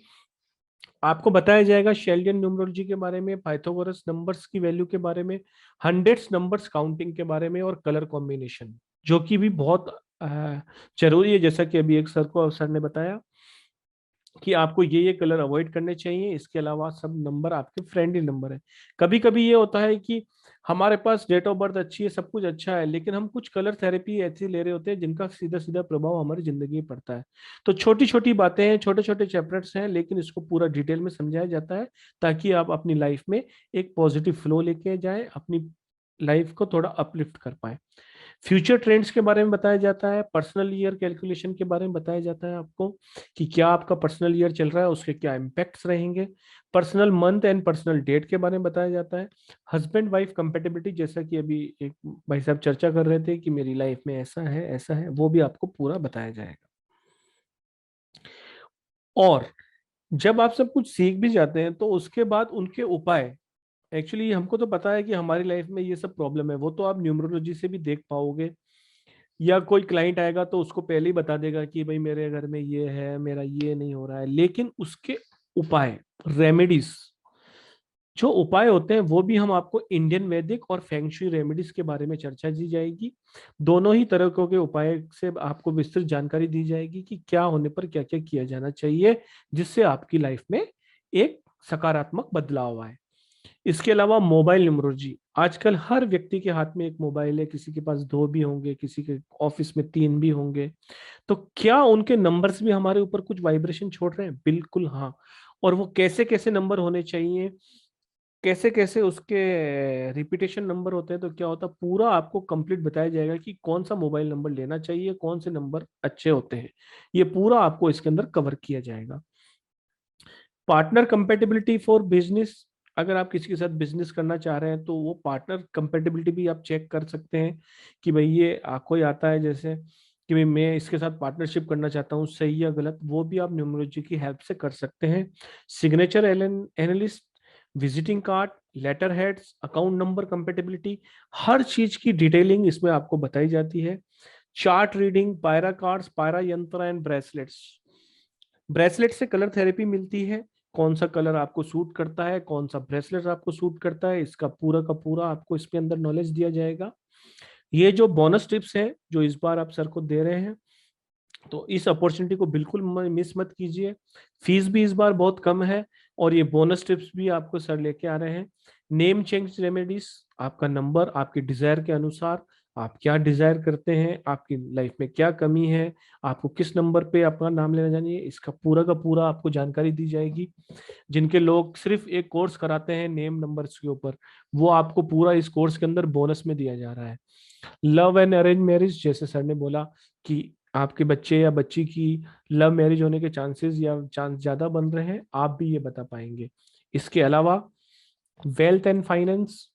आपको बताया जाएगा शेल्डियन न्यूमरोलॉजी के बारे में, पाइथागोरस नंबर्स की वैल्यू के बारे में, हंड्रेड्स नंबर्स काउंटिंग के बारे में और कलर कॉम्बिनेशन जो कि भी बहुत जरूरी है। जैसा कि अभी एक सर ने बताया कि आपको ये कलर अवॉइड करने चाहिए, इसके अलावा सब नंबर आपके फ्रेंडली नंबर है। कभी कभी ये होता है कि हमारे पास डेट ऑफ बर्थ अच्छी है, सब कुछ अच्छा है, लेकिन हम कुछ कलर थेरेपी ऐसी ले रहे होते हैं जिनका सीधा सीधा प्रभाव हमारी जिंदगी में पड़ता है। तो छोटी छोटी बातें हैं, छोटे छोटे चैप्टर्स हैं, लेकिन इसको पूरा डिटेल में समझाया जाता है ताकि आप अपनी लाइफ में एक पॉजिटिव फ्लो लेके जाएं, अपनी लाइफ को थोड़ा अपलिफ्ट कर पाए। फ्यूचर ट्रेंड्स के बारे में बताया जाता है, पर्सनल ईयर कैलकुलेशन के बारे में बताया जाता है आपको कि क्या आपका पर्सनल ईयर चल रहा है, उसके क्या इम्पैक्ट्स रहेंगे। Personal month and personal date के बारे में बताया जाता है। हस्बैंड वाइफ कंपेटेबिलिटी, जैसा कि अभी एक भाई साहब चर्चा कर रहे थे कि मेरी लाइफ में ऐसा है, वो भी आपको पूरा बताया जाएगा। और जब आप सब कुछ सीख भी जाते हैं तो उसके बाद उनके उपाय, एक्चुअली हमको तो पता है कि हमारी लाइफ में ये सब प्रॉब्लम है, वो तो आप न्यूमरोलॉजी से भी देख पाओगे, या कोई क्लाइंट आएगा तो उसको पहले ही बता देगा कि भाई मेरे घर में ये है, मेरा ये नहीं हो रहा है, लेकिन उसके उपाय, रेमेडीज जो उपाय होते हैं वो भी हम आपको इंडियन वैदिक और फेंगशुई रेमेडीज के बारे में चर्चा की जाएगी। दोनों ही तरह के उपाय से आपको विस्तृत जानकारी दी जाएगी कि क्या होने पर क्या क्या किया जाना चाहिए जिससे आपकी लाइफ में एक सकारात्मक बदलाव आए। इसके अलावा मोबाइल न्यूमरोलॉजी, आजकल हर व्यक्ति के हाथ में एक मोबाइल है, किसी के पास 2 भी होंगे, किसी के ऑफिस में 3 भी होंगे, तो क्या उनके नंबर्स भी हमारे ऊपर कुछ वाइब्रेशन छोड़ रहे हैं? बिल्कुल हाँ। और वो कैसे कैसे नंबर होने चाहिए, कैसे कैसे उसके रिपीटेशन नंबर होते हैं, तो क्या होता है, पूरा आपको कंप्लीट बताया जाएगा कि कौन सा मोबाइल नंबर लेना चाहिए, कौन से नंबर अच्छे होते हैं, ये पूरा आपको इसके अंदर कवर किया जाएगा। पार्टनर कंपेटिबिलिटी फॉर बिजनेस, अगर आप किसी के साथ बिजनेस करना चाह रहे हैं तो वो पार्टनर कंपेटिबिलिटी भी आप चेक कर सकते हैं कि भाई ये कोई आता है जैसे कि भाई मैं इसके साथ पार्टनरशिप करना चाहता हूँ, सही या गलत, वो भी आप न्यूमरोलॉजी की हेल्प से कर सकते हैं। Signature analyst, visiting card, letter heads, account number compatibility, हर चीज की डिटेलिंग इसमें आपको बताई जाती है। चार्ट रीडिंग, पायरा कार्ड्स, पायरा यंत्र एंड ब्रेसलेट्स, ब्रेसलेट से कलर थेरेपी मिलती है, कौन सा कलर आपको सूट करता है, कौन सा ब्रेसलेट आपको सूट करता है, इसका पूरा का पूरा आपको इसके अंदर नॉलेज दिया जाएगा। ये जो बोनस टिप्स है जो इस बार आप सर को दे रहे हैं, तो इस अपॉर्चुनिटी को बिल्कुल मिस मत कीजिए। फीस भी इस बार बहुत कम है और ये बोनस टिप्स भी आपको सर लेके आ रहे हैं। नेम चेंज रेमेडीज, आपका नंबर आपके डिजायर के अनुसार आप क्या डिजायर करते हैं, आपकी लाइफ में क्या कमी है, आपको किस नंबर पे अपना नाम लेना चाहिए, इसका पूरा का पूरा आपको जानकारी दी जाएगी। जिनके लोग सिर्फ एक कोर्स कराते हैं नेम नंबर्स के ऊपर, वो आपको पूरा इस कोर्स के अंदर बोनस में दिया जा रहा है। लव एंड अरेंज मैरिज, जैसे सर ने बोला कि आपके बच्चे या बच्ची की लव मैरिज होने के चांसेस या चांस ज्यादा बन रहे हैं, आप भी ये बता पाएंगे। इसके अलावा वेल्थ एंड फाइनेंस,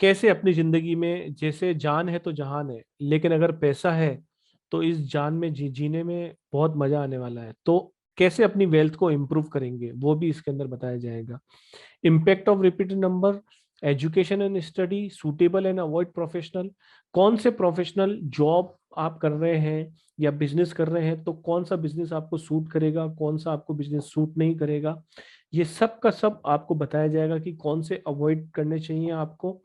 कैसे अपनी जिंदगी में, जैसे जान है तो जहान है, लेकिन अगर पैसा है तो इस जान में जीने में बहुत मजा आने वाला है। तो कैसे अपनी वेल्थ को इम्प्रूव करेंगे वो भी इसके अंदर बताया जाएगा। Impact of repeated number, education and study, suitable and avoid professional, कौन से प्रोफेशनल जॉब आप कर रहे हैं या बिजनेस कर रहे हैं तो कौन सा बिजनेस आपको सूट करेगा, कौन सा आपको बिजनेस सूट नहीं करेगा, ये सब का सब आपको बताया जाएगा कि कौन से अवॉइड करने चाहिए आपको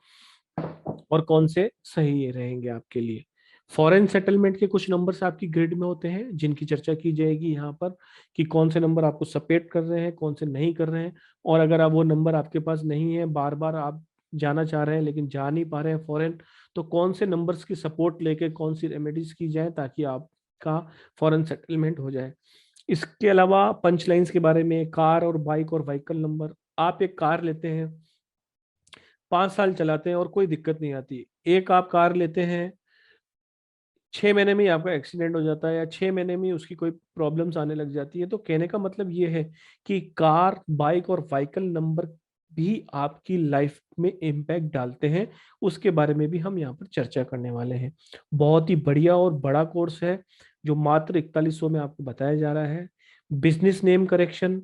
और कौन से सही रहेंगे आपके लिए। फॉरेन सेटलमेंट के कुछ नंबर्स आपकी ग्रिड में होते हैं जिनकी चर्चा की जाएगी यहाँ पर, कि कौन से नंबर आपको सपोर्ट कर रहे हैं, कौन से नहीं कर रहे हैं, और अगर आप वो नंबर आपके पास नहीं है, बार बार आप जाना चाह रहे हैं लेकिन जा नहीं पा रहे हैं फॉरेन, तो कौन से नंबर्स की सपोर्ट लेके कौन सी रेमेडीज की जाए ताकि आपका फॉरेन सेटलमेंट हो जाए। इसके अलावा पंच लाइन्स के बारे में, कार और बाइक और व्हीकल नंबर, आप एक कार लेते हैं, 5 साल चलाते हैं और कोई दिक्कत नहीं आती, एक आप कार लेते हैं 6 महीने में ही आपका एक्सीडेंट हो जाता है या 6 महीने में ही उसकी कोई प्रॉब्लम्स आने लग जाती है। तो कहने का मतलब ये है कि कार, बाइक और व्हीकल नंबर भी आपकी लाइफ में इम्पैक्ट डालते हैं, उसके बारे में भी हम यहाँ पर चर्चा करने वाले हैं। बहुत ही बढ़िया और बड़ा कोर्स है जो मात्र 4100 में आपको बताया जा रहा है। Business name correction,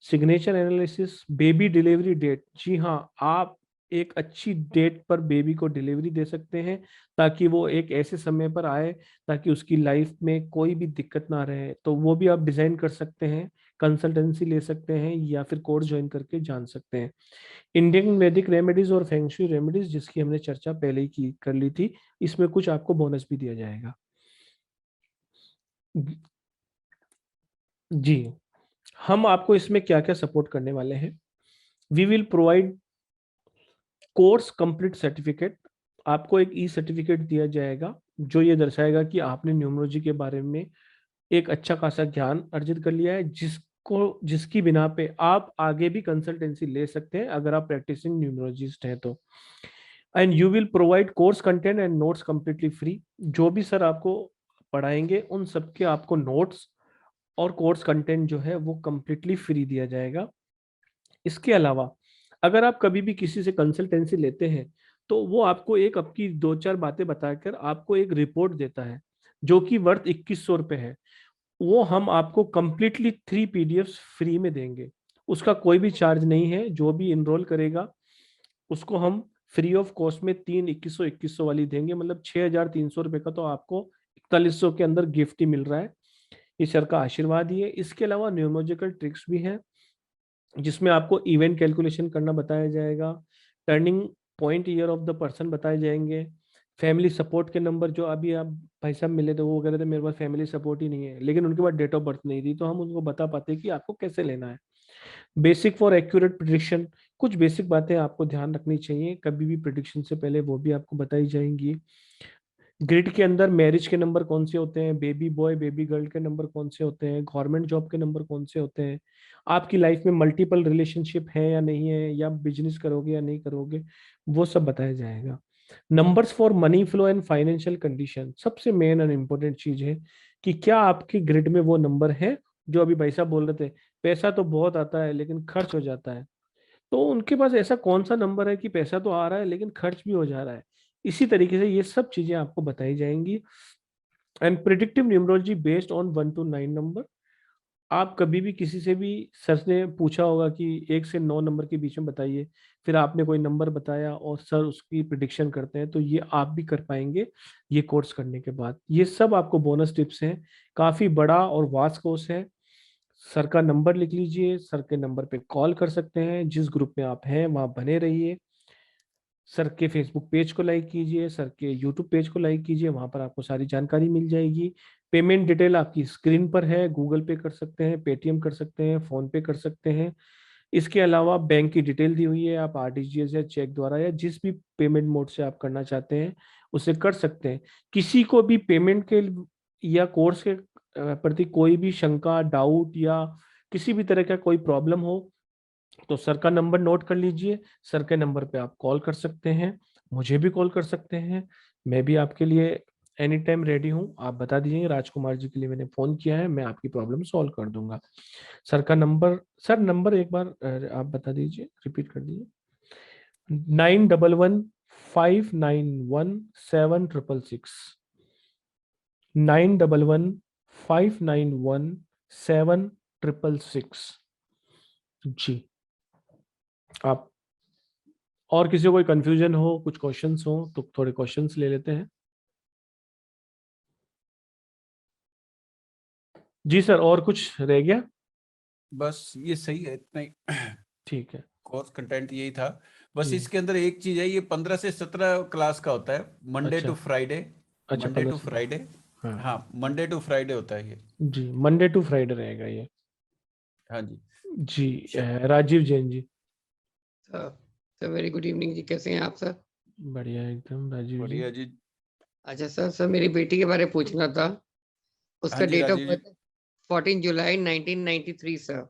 signature analysis, baby delivery date, जी हाँ, आप एक अच्छी डेट पर बेबी को डिलीवरी दे सकते हैं ताकि वो एक ऐसे समय पर आए ताकि उसकी लाइफ में कोई भी दिक्कत ना रहे, तो वो भी आप डिजाइन कर सकते हैं, कंसल्टेंसी ले सकते हैं या फिर कोर्स ज्वाइन करके जान सकते हैं। इंडियन वैदिक रेमेडीज और फेंगशुई रेमेडीज, जिसकी हमने चर्चा पहले ही की कर ली थी, इसमें कुछ आपको बोनस भी दिया जाएगा। जी, हम आपको इसमें क्या क्या सपोर्ट करने वाले हैं। We will provide course complete certificate, आपको एक ई सर्टिफिकेट दिया जाएगा जो ये दर्शाएगा कि आपने न्यूमरोलॉजी के बारे में एक अच्छा खासा ज्ञान अर्जित कर लिया है, जिसकी बिना पे आप आगे भी कंसल्टेंसी ले सकते हैं अगर आप प्रैक्टिसिंग न्यूमरोलॉजिस्ट हैं तो। And you will provide course content and notes completely free, जो भी सर आपको पढ़ाएंगे उन सबके आपको नोट्स और कोर्स कंटेंट जो है वो कंप्लीटली फ्री दिया जाएगा। इसके अलावा अगर आप कभी भी किसी से कंसल्टेंसी लेते हैं तो वो आपको एक आपकी 2-4 बातें बताकर आपको एक रिपोर्ट देता है जो कि वर्थ 2100 रुपये है। वो हम आपको कंप्लीटली 3 पीडीएफ फ्री में देंगे, उसका कोई भी चार्ज नहीं है। जो भी इनरोल करेगा उसको हम फ्री ऑफ कॉस्ट में 3 2100 वाली देंगे, मतलब 6300 रुपये का तो आपको 4100 के अंदर गिफ्ट ही मिल रहा है। ये सर का आशीर्वाद ही है। इसके अलावा न्यूमरोलॉजिकल ट्रिक्स भी हैं जिसमें आपको इवेंट कैलकुलेशन करना बताया जाएगा, turning point year of the person बताए जाएंगे, फैमिली सपोर्ट के नंबर, जो अभी आप भाई साहब मिले थे वो कह रहे थे मेरे पास फैमिली सपोर्ट ही नहीं है, लेकिन उनके पास डेट ऑफ बर्थ नहीं थी, तो हम उनको बता पाते कि आपको कैसे लेना है। बेसिक फॉर एक्यूरेट प्रिडिक्शन, कुछ बेसिक बातें आपको ध्यान रखनी चाहिए कभी भी प्रिडिक्शन से पहले, वो भी आपको बताई जाएंगी। ग्रिड के अंदर मैरिज के नंबर कौन से होते हैं, बेबी बॉय बेबी गर्ल के नंबर कौन से होते हैं, गवर्नमेंट जॉब के नंबर कौन से होते हैं, आपकी लाइफ में मल्टीपल रिलेशनशिप है या नहीं है, या बिजनेस करोगे या नहीं करोगे, वो सब बताया जाएगा। Numbers for money flow and financial condition, सबसे मेन एंड इम्पोर्टेंट चीज है कि क्या आपकी ग्रिड में वो नंबर है जो अभी भाई साहब बोल रहे थे पैसा तो बहुत आता है लेकिन खर्च हो जाता है, तो उनके पास ऐसा कौन सा नंबर है कि पैसा तो आ रहा है लेकिन खर्च भी हो जा रहा है। इसी तरीके से ये सब चीजें आपको बताई जाएंगी। And predictive numerology based on 1 to 9 number, आप कभी भी किसी से भी, सर ने पूछा होगा कि 1 से 9 नंबर के बीच में बताइए, फिर आपने कोई नंबर बताया और सर उसकी प्रिडिक्शन करते हैं, तो ये आप भी कर पाएंगे ये कोर्स करने के बाद। ये सब आपको बोनस टिप्स हैं, काफी बड़ा और वास्ट कोर्स है। सर का नंबर लिख लीजिए, सर के नंबर पे कॉल कर सकते हैं, जिस ग्रुप में आप हैं वहां बने रहिए, सर के फेसबुक पेज को लाइक कीजिए, सर के यूट्यूब पेज को लाइक कीजिए, वहां पर आपको सारी जानकारी मिल जाएगी। पेमेंट डिटेल आपकी स्क्रीन पर है, गूगल पे कर सकते हैं, पेटीएम कर सकते हैं, फोन पे कर सकते हैं। इसके अलावा बैंक की डिटेल दी हुई है, आप आरटीजीएस या चेक द्वारा या जिस भी पेमेंट मोड से आप करना चाहते हैं उसे कर सकते हैं। किसी को भी पेमेंट के या कोर्स के प्रति कोई भी शंका, डाउट या किसी भी तरह का कोई प्रॉब्लम हो तो सर का नंबर नोट कर लीजिए। सर के नंबर पे आप कॉल कर सकते हैं, मुझे भी कॉल कर सकते हैं, मैं भी आपके लिए एनी टाइम रेडी हूँ। आप बता दीजिए राजकुमार जी के लिए मैंने फोन किया है, मैं आपकी प्रॉब्लम सॉल्व कर दूंगा। सर का नंबर, सर नंबर एक बार आप बता दीजिए, रिपीट कर दीजिए। 9115917666 9115917666 जी। आप और किसी को कोई कंफ्यूजन हो, कुछ क्वेश्चंस हो तो थोड़े क्वेश्चंस ले लेते हैं। जी सर, और कुछ रह गया? बस ये सही है, इतना ही ठीक है, कोर्स कंटेंट यही था। बस जी। इसके अंदर एक चीज है, ये 15 से 17 क्लास का होता है, मंडे अच्छा टू फ्राइडे। अच्छा, मंडे 15 टू से फ्राइडे, हाँ हाँ मंडे टू फ्राइडे होता है ये। जी, मंडे टू फ्राइडे रहेगा ये। हाँ जी। जी Rajiv Jain ji. Sir very good evening जी, कैसे हैं आप सर? बढ़िया एकदम राजीव जी। बढ़िया जी। अच्छा सर मेरी बेटी के बारे में पूछना था। हाँ उसका जी date of Rajiv ji. Birth 14 जुलाई 1993 सर।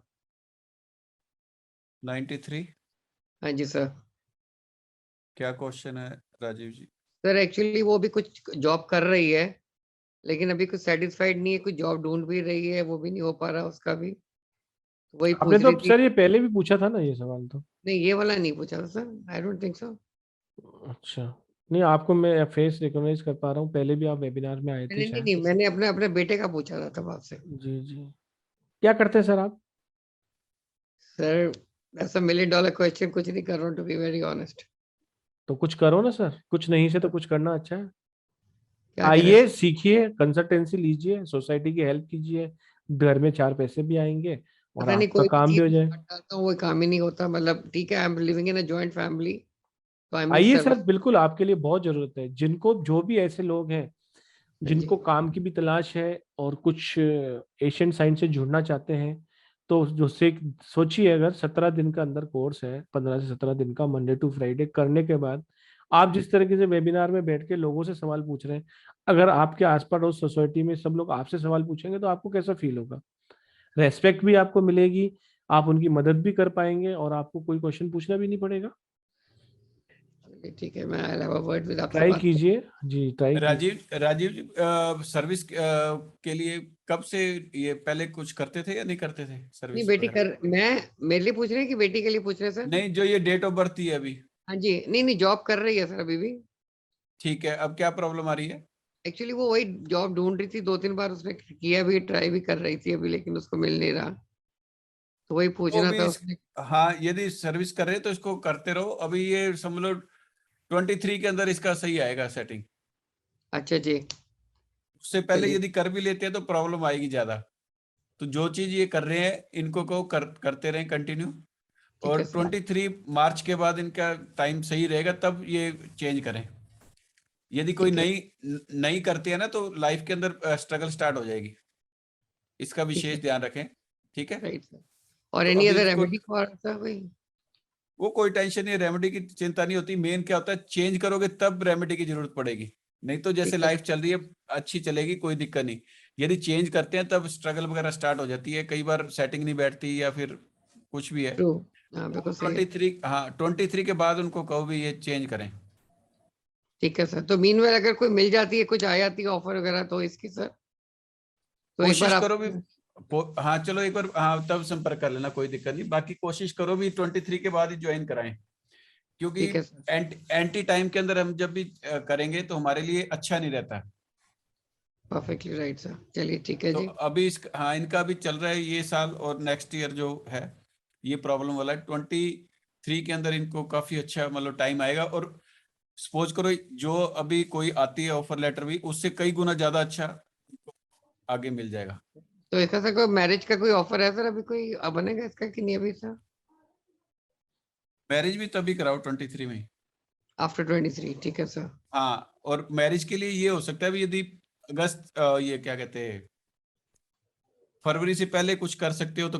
93। हाँ जी सर। क्या क्वेश्चन है राजीव जी? सर एक्चुअली वो भी कुछ जॉब कर रही है, लेकिन अभी कुछ सेटिस्फाइड नहीं है, कुछ जॉब ढूंढ भी रही है, वो भी नहीं हो पा रहा उसका भी। तो वही आपने पूछ तो रही थी। सर ये पहले भी पूछा था ना ये सवाल तो। नहीं ये वाला नहीं पूछा था sir, I don't think so. अच्छा, नहीं आपको मैं फेस रिकॉग्नाइज कर पा रहा हूँ, पहले भी आप वेबिनार में आए थे नहीं नहीं शायद। नहीं, मैंने अपने अपने बेटे का पूछा था तब आपसे। जी जी, क्या करते हैं सर आप? सर ऐसा $1 million क्वेश्चन कुछ नहीं कर रहा हूँ, टू बी वेरी ऑनेस्ट। तो कुछ करो ना सर, कुछ नहीं से तो कुछ करना अच्छा है। क्या करें आइए सर? सीखिए, कंसल्टेंसी लीजिए, सोसाइटी की हेल्प कीजिए, घर में 4 पैसे भी आएंगे और पता नहीं आपका कोई भी काम भी चीज हो में जाए। हाथ डालता हूँ वो काम ही नहीं होता। मतलब ठीक है, I am living in a joint family, तो आई एम आइए सर, सर्वाइव। बिल्कुल आपके लिए बहुत जरूरत है। जिनको, जो भी ऐसे लोग हैं हाँ जी। जिनको काम की भी तलाश है और कुछ एशियन साइंस से जुड़ना चाहते हैं, तो जो से सोचिए अगर 17 दिन का अंदर कोर्स है, 15 से 17 दिन का, मंडे टू फ्राइडे करने के बाद आप जिस तरीके से वेबिनार में बैठ के लोगों से सवाल पूछ रहे हैं, अगर आपके आसपास उस सोसाइटी में सब लोग आपसे सवाल पूछेंगे तो आपको कैसा फील होगा? रेस्पेक्ट भी आपको मिलेगी, आप उनकी मदद भी कर पाएंगे और आपको कोई क्वेश्चन पूछना भी नहीं पड़ेगा। ठीक है, मैं I have a word with आपसे ट्राई बात कीजिए जी, ट्राई कीजिए। राजीव जी, सर्विस के लिए कब से ये पहले कुछ करते थे या नहीं करते थे नहीं सर्विस बेटी वगैरह? कर, मैं मेरे लिए पूछ रहे हैं कि बेटी के लिए पूछ रहे हैं सर? नहीं, जो ये डेट ऑफ बर्थ है अभी। हाँ जी, नहीं नहीं जॉब कर रही है सर अभी भी। ठीक है, अब क्या प्रॉब्लम आ रही है? एक्चुअली वो वही जॉब ढूंढ रही थी, 2-3 बार उसने किया भी, ट्राई भी कर रही थी अभी, लेकिन उसको मिल नहीं रहा। तो वही तो पूछना अभी था उसने। हाँ, यदि सर्विस कर रहे हैं तो इसको करते रहो। अभी ये समझ लो 23 के अंदर इसका सही आएगा सेटिंग। अच्छा जी। उससे पहले चलिए यदि कर भी लेते हैं तो प्रॉब्लम आएगी ज्यादा। तो जो चीज ये कर रहे हैं इनको को करते रहें कंटिन्यू। ठीक है और सर। 23 मार्च के बाद इनका टाइम सही रहेगा, तब ये चेंज करें। यदि कोई ठीक है। नई करती है ना तो लाइफ के अंदर स्ट्रगल स्टार्ट हो जाएगी। इसका ठीक विशेष है। ध्यान रखें। ठीक है, राइट सर। और तो एनी अभी अदर इसको, रेमेडी फॉर सर कोई? वो कोई टेंशन नहीं, रेमेडी की चिंता नहीं होती। मेन क्या होता है, चेंज करोगे तब रेमेडी की जरूरत पड़ेगी। नहीं तो जैसे ठीक है लाइफ चल रही है अच्छी चलेगी, कोई दिक्कत नहीं। यदि चेंज करते हैं तब स्ट्रगल वगैरह स्टार्ट हो जाती है, कई बार सेटिंग नहीं बैठती या फिर कुछ भी है। ट्रू। हाँ बिल्कुल सही है। 23, हाँ 23 के बाद उनको कहो भी ये चेंज करें। ठीक है सर। तो मीनवेल अगर कोई मिल जाती है, कुछ आ जाती है ऑफर वगैरह, तो इसकी सर तो एक बार कोशिश आप। करो भी। हाँ चलो एक बार, हाँ तब संपर्क कर लेना, कोई दिक्कत नहीं। बाकी कोशिश करो भी 23 के बाद ही ज्वाइन कराएं, क्योंकि ठीक है सर। एंटी टाइम के अंदर हम जब भी करेंगे तो हमारे लिए अच्छा नहीं रहता। Perfectly right sir. चलिए ठीक है तो जी। अभी हाँ इनका भी चल रहा है ये साल, और नेक्स्ट ईयर जो है ये प्रॉब्लम वाला है। 23 के अंदर इनको काफी अच्छा मतलब टाइम आएगा। और सपोज करो जो अभी कोई आती है ऑफर लेटर भी, उससे कई गुना ज्यादा अच्छा आगे मिल जाएगा। तो इसका सर कोई मैरिज का कोई ऑफर है सर अभी, कोई बनेगा इसका कि नहीं अभी सर? मैरिज भी तभी कराओ 23 में। आफ्टर 23, ठीक है सर। हाँ, और मैरिज के लिए ये हो सकता है भी, यदि अगस्त ये क्या कहते हैं, फरवरी से पहले कुछ कर सकते हो तो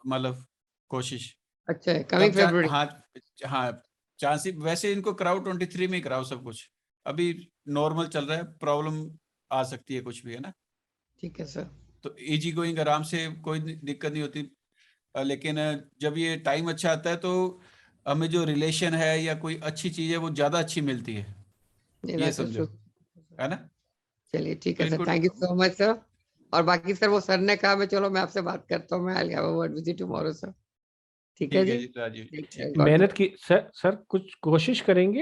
मतलब कोशिश। अच्छा है, कमिंग तब फेब्रुअरी। हाँ हाँ, चांस वैसे इनको कराओ 23 में ही कराओ सब कुछ, अभी नॉर्मल चल रहा है, प्रॉब्लम आ सकती है कुछ भी, है ना। ठीक है सर। तो इजी गोइंग, आराम से, कोई दिक्कत नहीं होती। लेकिन जब ये टाइम अच्छा आता है तो हमें जो रिलेशन है या कोई अच्छी चीज है वो ज्यादा अच्छी मिलती है, नहीं, ये that is समझो, true. है ना। चलिए ठीक तो है सर, इनको thank you so much sir. और बाकी सर वो सर ने कहा मैं चलो मैं आपसे बात करता हूँ, मैं I have a word with you tomorrow sir. ठीक है ठीक है जी। जी राजीव, ठीक है, ठीक। God मेहनत bless. की सर कुछ कोशिश करेंगे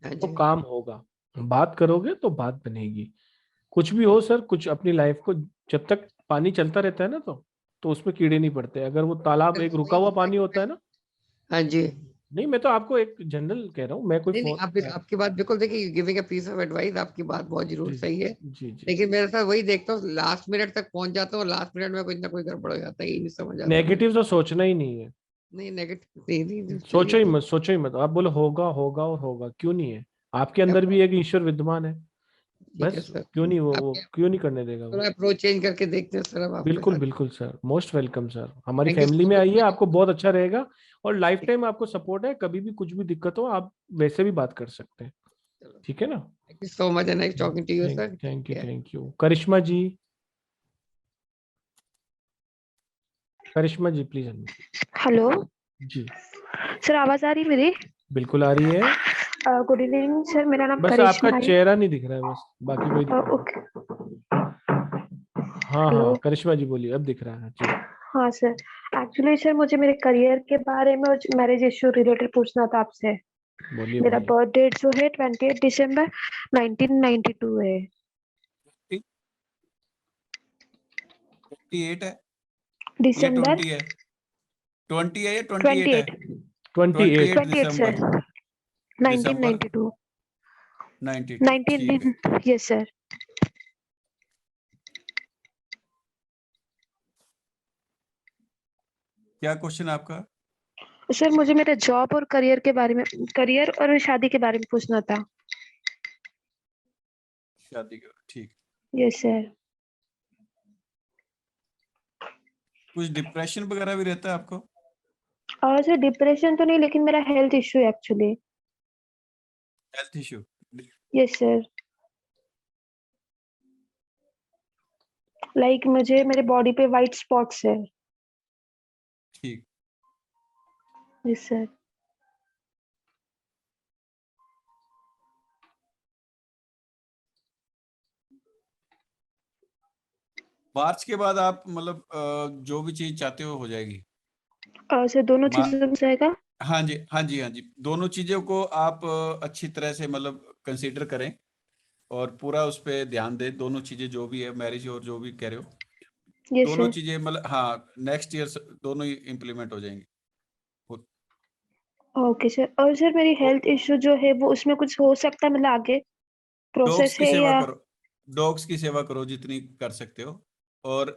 हाँ तो जी। काम होगा, बात करोगे तो बात बनेगी। कुछ भी हो सर, कुछ अपनी लाइफ को, जब तक पानी चलता रहता है ना तो उसमें कीड़े नहीं पड़ते। अगर वो तालाब सर एक वो रुका वही हुआ होता है पानी कि होता है ना, हाँ जी। नहीं मैं तो आपको एक जनरल कह रहा हूँ, मैं कोई नहीं नहीं, फोन। आप आपकी बात बिल्कुल, देखिए giving a piece of advice, आपकी बात बहुत जरूर जी सही है। जी जी। लेकिन मेरे साथ वही देखता हूँ, लास्ट मिनट तक पहुंच जाता हूँ, लास्ट मिनट में कुछ ना कोई गड़बड़ हो जाता है, ये नहीं समझ आता मुझे। नेगेटिव तो सोचना ही नहीं है, नहीं नेगेटिव नहीं, सोचो ही चलिए। मत, सोचो ही मत। आप बोलो होगा होगा और होगा, क्यों नहीं है? आपके मैं अंदर भी एक ईश्वर विद्यमान है, ठीक है बस सर। क्यों नहीं, वो आपके क्यों नहीं करने देगा वो। थोड़ा अप्रोच चेंज करके देखते हैं सर अब आपके बिल्कुल साथ। बिल्कुल सर, मोस्ट वेलकम सर, हमारी थैंक यू फैमिली सो में मच आइए, सर। आपको बहुत अच्छा रहेगा। और लाइफ टाइम आपको सपोर्ट है, कभी भी कुछ भी दिक्कत हो आप वैसे भी बात कर सकते हैं, चलो, ठीक है ना। Thank you so much and nice talking to you thank sir. Thank you thank you. Karishma ji, Karishma ji please. Hello जी सर, आवाज आ रही है मेरी? बिल्कुल आ रही है, गुड इवनिंग सर, मेरा नाम बस आपका करिश्मा है। चेहरा नहीं दिख रहा है, बस बाकी कोई दिक्कत नहीं। ओके। हाँ हेलो। हाँ करिश्मा जी बोलिए, अब दिख रहा है जी। हाँ सर, एक्चुअली सर मुझे मेरे करियर के बारे में और मैरिज इश्यू रिलेटेड पूछना था आपसे। बोलिए मेरा बोलिए। बर्थ डेट जो है 28 दिसंबर 1992 है। 28 है या दिसंबर 20 है? 20 है या 28 है? 28 28 28 28 सर, दिसंबर, दिसंबर 1992 92, ठीक है। 19 यस सर। क्या क्वेश्चन आपका? सर मुझे मेरे जॉब और करियर के बारे में, करियर और शादी के बारे में पूछना था। शादी का, ठीक। Yes sir. कुछ डिप्रेशन वगैरह भी रहता है आपको? और सर डिप्रेशन तो नहीं, लेकिन मेरा हेल्थ इश्यू है actually. Health issue? Yes sir, like मुझे मेरे बॉडी पे वाइट स्पॉट्स है। ठीक। Yes sir. मार्च के बाद आप मतलब जो भी चीज चाहते हो जाएगी। और सर दोनों मा- चीजों में जाएगा? हाँ जी हाँ जी हाँ जी, दोनों चीजों को आप अच्छी तरह से मतलब कंसीडर करें और पूरा उस पर ध्यान दें। दोनों चीजें जो भी है, मैरिज और जो भी कह रहे हो, यस दोनों सर। चीजें मतलब हाँ नेक्स्ट ईयर दोनों ही इम्प्लीमेंट हो जाएंगी। Okay sir. और सर मेरी हेल्थ इश्यू जो है वो उसमें कुछ हो सकता है, मतलब आगे डॉग्स प्रोसेस की है सेवा या? करो, डॉग्स की सेवा करो जितनी कर सकते हो। और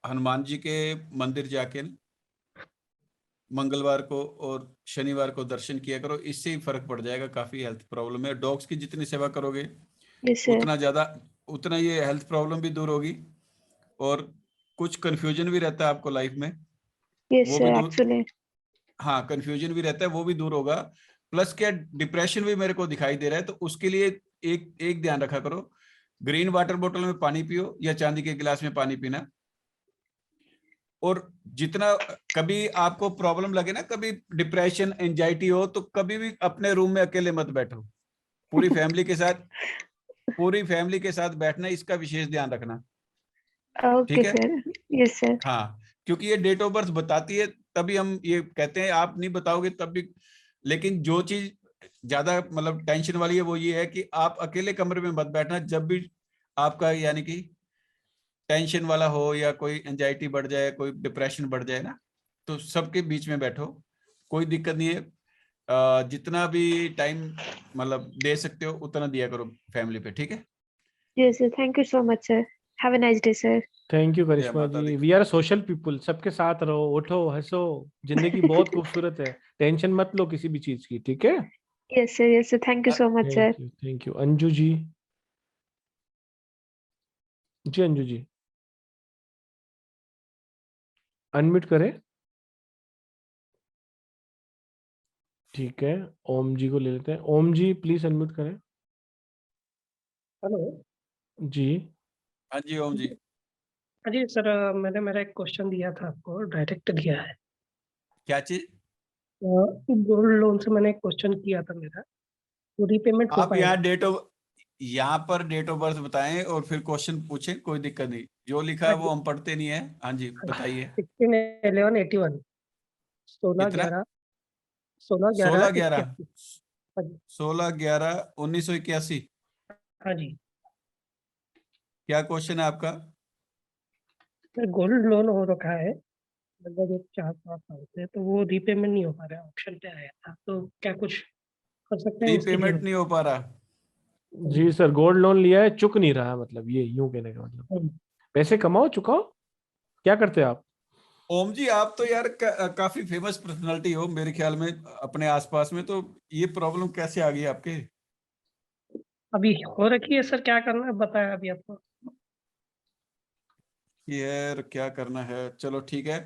हनुमान जी के मंदिर जाके मंगलवार को और शनिवार को दर्शन किया करो, इससे ही फर्क पड़ जाएगा। काफी हेल्थ प्रॉब्लम है, डॉग्स की जितनी सेवा करोगे यस सर। उतना ज्यादा, उतना ये हेल्थ प्रॉब्लम भी दूर होगी। और कुछ कंफ्यूजन भी रहता है आपको लाइफ में, यस वो भी सर दूर, एक्चुअली। हाँ कंफ्यूजन भी रहता है, वो भी दूर होगा। प्लस क्या, डिप्रेशन भी मेरे को दिखाई दे रहा है, तो उसके लिए एक एक ध्यान रखा करो, ग्रीन वाटर बोतल में पानी पियो या चांदी के गिलास में पानी पीना। और जितना कभी आपको प्रॉब्लम लगे ना, कभी डिप्रेशन एंजाइटी हो, तो कभी भी अपने रूम में अकेले मत बैठो, पूरी फैमिली के साथ, पूरी फैमिली के साथ बैठना, इसका विशेष ध्यान रखना। ओके ठीक है, सर। Yes sir. हाँ, क्योंकि ये डेट ऑफ बर्थ बताती है, तभी हम ये कहते हैं। आप नहीं बताओगे तब भी, लेकिन जो चीज ज्यादा मतलब टेंशन वाली है वो ये है कि आप अकेले कमरे में मत बैठना। जब भी आपका यानी कि टेंशन वाला हो या कोई एंजाइटी बढ़ जाए, कोई डिप्रेशन बढ़ जाए ना, तो सबके बीच में बैठो, कोई दिक्कत नहीं है। जितना भी टाइम मतलब दे सकते हो उतना दिया करो फैमिली पे, ठीक है। Yes sir, thank you so much sir. Have a nice day sir. Thank you जय करिश्मा माता दी। जी, वी आर सोशल पीपुल, सबके साथ रहो, उठो हंसो, जिंदगी बहुत खूबसूरत है, टेंशन मत लो किसी भी चीज की, ठीक है। Yes sir, yes sir, thank you so much sir. Thank you Anju ji. जी अंजू जी, अनम्यूट करें। ठीक है, ओम जी को ले लेते हैं। ओम जी प्लीज अनम्यूट करें। हेलो। जी। हाँ जी ओम जी। हाँ जी सर, मैंने मेरा एक क्वेश्चन दिया था आपको, डायरेक्ट दिया है। क्या चीज? गोल्ड लोन से मैंने एक क्वेश्चन किया था मेरा, वो रीपेमेंट हो आप पाएगा? यहाँ पर डेट ऑफ बर्थ बताएं और फिर क्वेश्चन पूछें, कोई दिक्कत नहीं। जो लिखा है हाँ वो जी, हम पढ़ते नहीं है। हाँ जी बताइए। 16/11/81, 16 कितना? 11 16 16 11 11 81। हाँ जी। 16/11/1981। हाँ जी। क्या क्वेश्चन है आपका? गोल्ड लोन हो रखा है लगभग एक 4-5 साल से, तो वो रीपेमेंट नहीं हो पा रहा है, ऑप्शन पे आया था, तो क्या कुछ कर सकते हैं इसके लिए? रीपेमेंट नहीं हो पा रहा? जी सर, गोल्ड लोन लिया है, चुक नहीं रहा, मतलब ये यूं कहने का मतलब। पैसे कमाओ, चुकाओ। क्या करते हैं आप? ओम जी आप तो यार काफी फेमस पर्सनालिटी हो मेरे ख्याल में अपने आसपास में, तो ये प्रॉब्लम कैसे आ गई आपके? अभी हो रखी है सर, क्या करना है बताया अभी आपको। यार क्या करना है, चलो ठीक है।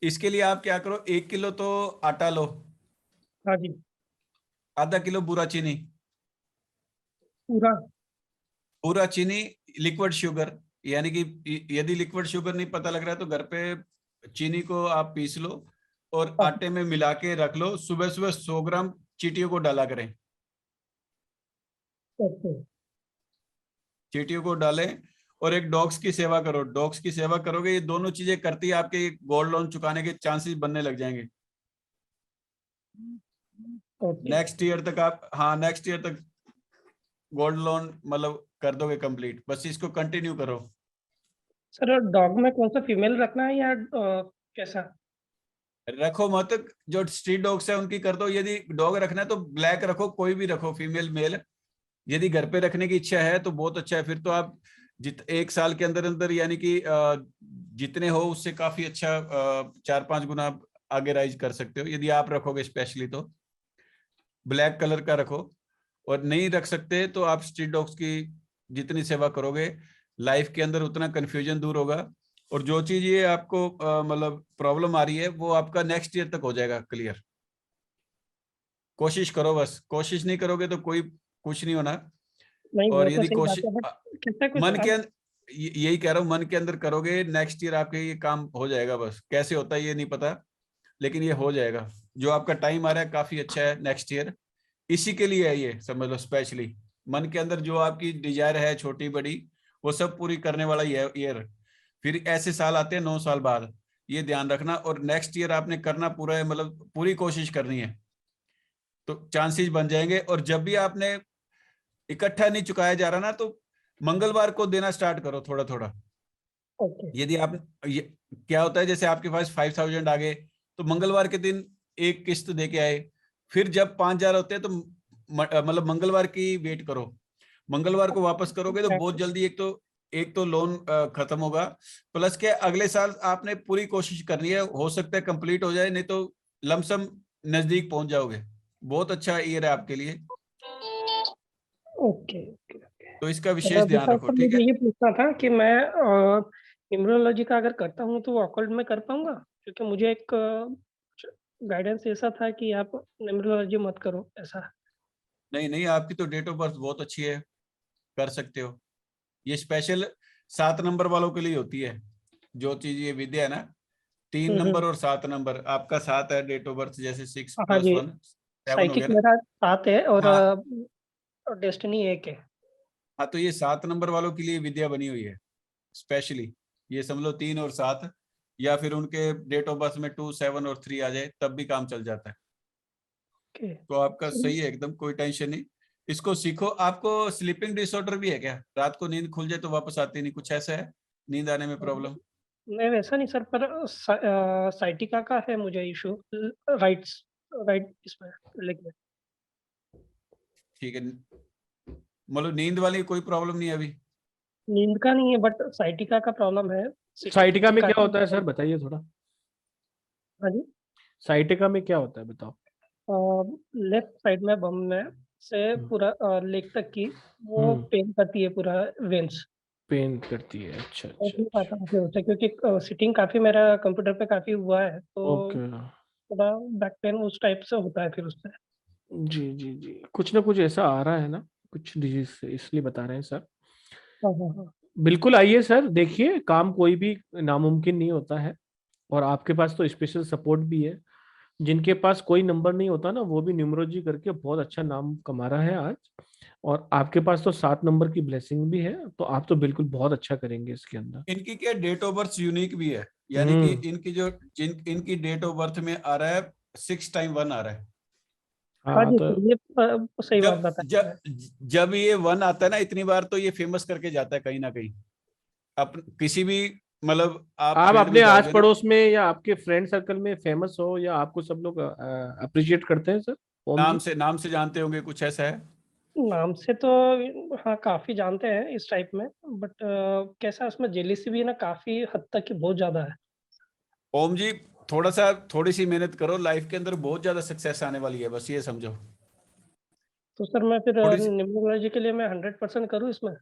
इसके लिए आप क्या करो, 1 किलो तो आटा लो, हाँ जी। आधा किलो बुरा चीनी, पूरा? पूरा चीनी, लिक्विड शुगर, यानी कि यदि लिक्विड शुगर नहीं पता लग रहा है तो घर पे चीनी को आप पीस लो और आटे में मिला के रख लो। सुबह सुबह 100 ग्राम चींटियों को डाला करें। ओके। चींटियों को डालें और एक डॉग्स की सेवा करो। डॉग्स की सेवा करोगे, ये दोनों चीजें करती है, आपके गोल्ड लोन चुकाने के चांसेस बनने लग जाएंगे। ओके नेक्स्ट ईयर तक आप, हाँ नेक्स्ट ईयर तक गोल्ड लोन मतलब कर दोगे कंप्लीट। बस इसको कंटिन्यू करो। सर, डॉग में कौन सा फीमेल रखना है या कैसा? रखो मत, जो स्ट्रीट डॉग्स है उनकी कर दो। यदि डॉग रखना है तो ब्लैक रखो, कोई भी रखो, फीमेल मेल। यदि घर पे रखने की इच्छा है तो बहुत अच्छा है, फिर तो आप एक साल के अंदर अंदर यानी कि जितने हो उससे काफी अच्छा 4-5 गुना आप आगे राइज कर सकते हो। यदि आप रखोगे स्पेशली तो ब्लैक कलर का रखो, और नहीं रख सकते तो आप स्ट्रीट डॉग्स की जितनी सेवा करोगे लाइफ के अंदर उतना कंफ्यूजन दूर होगा। और जो चीज ये आपको मतलब प्रॉब्लम आ रही है वो आपका नेक्स्ट ईयर तक हो जाएगा क्लियर। कोशिश करो, बस कोशिश नहीं करोगे तो कोई कुछ नहीं होना। नहीं, वो और तो यदि सही बात कोशिश है, बट कैसा कुछ मन के आप? यही कह रहा हूँ, मन के अंदर करोगे नेक्स्ट ईयर आपके ये काम हो जाएगा। बस कैसे होता है ये नहीं पता, लेकिन ये हो जाएगा। जो आपका टाइम आ रहा है काफी अच्छा है नेक्स्ट ईयर, इसी के लिए है ये, समझ लो स्पेशली। मन के अंदर जो आपकी डिजायर है छोटी बड़ी, वो सब पूरी करने वाला ये ईयर। फिर ऐसे साल आते हैं 9 साल बाद, ये ध्यान रखना। और नेक्स्ट ईयर आपने करना पूरा है, मतलब पूरी कोशिश करनी है, तो चांसेस बन जाएंगे। और जब भी आपने इकट्ठा नहीं चुकाया जा रहा ना, तो मंगलवार को देना स्टार्ट करो थोड़ा थोड़ा। ओके। यदि आप क्या होता है, जैसे आपके पास 5,000 आ गए तो मंगलवार के दिन एक किस्त दे के आए। फिर जब 5,000 होते हैं तो मतलब मंगलवार की वेट करो। मंगलवार को वापस करोगे तो बहुत जल्दी एक तो लोन खत्म होगा, प्लस के अगले साल आपने पूरी कोशिश करनी है। हो सकता है कंप्लीट हो जाए, नहीं तो लमसम नजदीक पहुंच जाओगे। बहुत अच्छा ईयर है आपके लिए, ओके ओके। तो इसका और विशेष ध्यान दूसरा रखो, सर, ठीक मुझे है? ये पूछना था कि मैं न्यूमरोलॉजी का अगर करता हूँ तो वो ऑकल्ट में कर पाऊंगा? क्योंकि मुझे एक गाइडेंस ऐसा था कि आप न्यूमरोलॉजी मत करो, ऐसा। नहीं नहीं, आपकी तो डेट ऑफ बर्थ बहुत अच्छी है, कर सकते हो। ये स्पेशल 7 नंबर वालों के लिए होती है। जो चीज ये विद्या है ना, 3 नंबर और 7 नंबर, आपका 7 है डेट ऑफ बर्थ, जैसे 6 हाँ + जी, 1 7 हो साइकिक गया ना। मेरा 7 है और हाँ डेस्टिनी 1 है। हाँ, तो ये 7 नंबर वालों के लिए विद्या बनी हुई है स्पेशली। ये समझ लो 3 और 7, या फिर उनके डेट ऑफ बर्थ में 2, 7 और 3 आ जाए तब भी काम चल जाता है। ओके। तो आपका सही है एकदम, कोई टेंशन नहीं। इसको सीखो। आपको स्लीपिंग डिसऑर्डर भी है क्या? रात को नींद खुल जाए तो वापस आती नहीं, कुछ ऐसा है? नींद आने में प्रॉब्लम? नहीं, वैसा नहीं सर, पर साइटिका का है मुझे इशू, राइट्स, राइट इसमें लिखने। ठीक है, मतलब नींद वाली कोई प्रॉब्लम नहीं है अभी? नींद का नहीं है, बट साइटिका का प्रॉब्लम है। साइटिका में क्या काफी। होता है सर, बताइए थोड़ा। हाँ जी। साइटिका में क्या होता है, बताओ। लेफ्ट साइड में बम में से पूरा लेग तक की वो पेन करती है पूरा वेंस। पेन करती है, अच्छा और अच्छा। नहीं पाता मुझे उससे, क्योंकि सिटिंग काफी मेरा कंप्यूटर पे काफी हुआ है, तो ओके। थोड़ा बैक पेन उस टाइप से होता है फिर उससे। जी जी जी, कुछ ना कुछ ऐसा आ रहा है ना, कुछ डिजीज से, इसलिए बता रहे हैं सर। हाँ हाँ हाँ। बिल्कुल आइए सर, देखिए काम कोई भी नामुमकिन नहीं होता है, और आपके पास तो स्पेशल सपोर्ट भी है। जिनके पास कोई नंबर नहीं होता ना, वो भी न्यूमरोलॉजी करके बहुत अच्छा नाम कमा रहा है आज। और आपके पास तो 7 नंबर की ब्लेसिंग भी है, तो आप तो बिल्कुल बहुत अच्छा करेंगे इसके अंदर। इनकी क्या डेट ऑफ बर्थ यूनिक भी है, यानी कि इनकी जो इनकी डेट ऑफ बर्थ में आ रहा है 6 टाइम 1 आ रहा है। हाँ हाँ जी तो सर, ये सही बात जब बताई जब है। जब ये 1 आता है ना, इतनी बार तो ये फेमस करके जाता है कहीं ना कहीं। किसी भी मतलब आप आप फील्ड अपने में आस जाओगे ना, पड़ोस में या आपके फ्रेंड सर्कल में फेमस हो, या आपको सब लोग अप्रिशिएट करते हैं सर, ओम जी? नाम से जानते होंगे, कुछ ऐसा है? नाम से तो हाँ काफी जानते हैं इस टाइप में, बट कैसा उसमें जेलिसी भी है ना, काफी हद तक की बहुत ज्यादा है। ओम जी, थोड़ी सी मेहनत करो, लाइफ के अंदर बहुत ज्यादा सक्सेस आने वाली है, बस ये समझो। तो सर मैं फिर थोड़ी सी न्यूमरोलॉजी के लिए मैं 100% करूँ इसमें?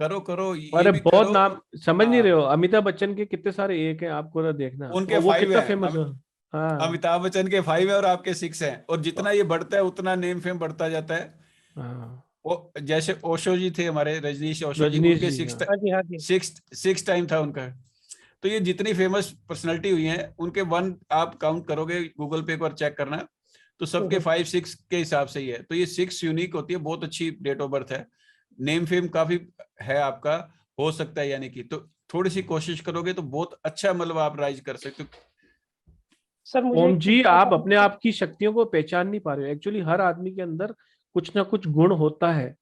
करो करो, ये अरे भी बहुत करो। नाम, समझ नहीं रहे हो, हाँ, अमिताभ बच्चन के कितने सारे एक हैं, आपको तो देखना उनके वो 5 कितना है, फेमस हो। हाँ अमिताभ बच्चन के 5 है और आपके 6 हैं, और जितना ये बढ़ता है उतना नेम फेम बढ़ता जाता है। हाँ। वो जैसे ओशो जी थे हमारे, रजनीश ओशो जी, रजनीश उनके जी, हाँ। हाँ जी हाँ जी। सिक्स टाइम था उनका। तो ये जितनी फेमस पर्सनालिटी हुई हैं, उनके 1 आप काउंट करोगे, गूगल पे एक बार चेक करना, तो सबके 5-6 के हिसाब से ही है। तो ये 6 यूनिक होती है, बहुत अच्छी डेट ऑफ बर्थ है। नेम फेम काफी है आपका, हो सकता है, यानी कि तो थोड़ी सी कोशिश करोगे तो बहुत अच्छा मतलब आप राइज कर सकते हो। सर मुझे ओम एक जी, चीज आप पता अपने आप की शक्तियों को पहचान नहीं पा रहे हो। एक्चुअली हर आदमी के अंदर कुछ ना कुछ गुण होता है,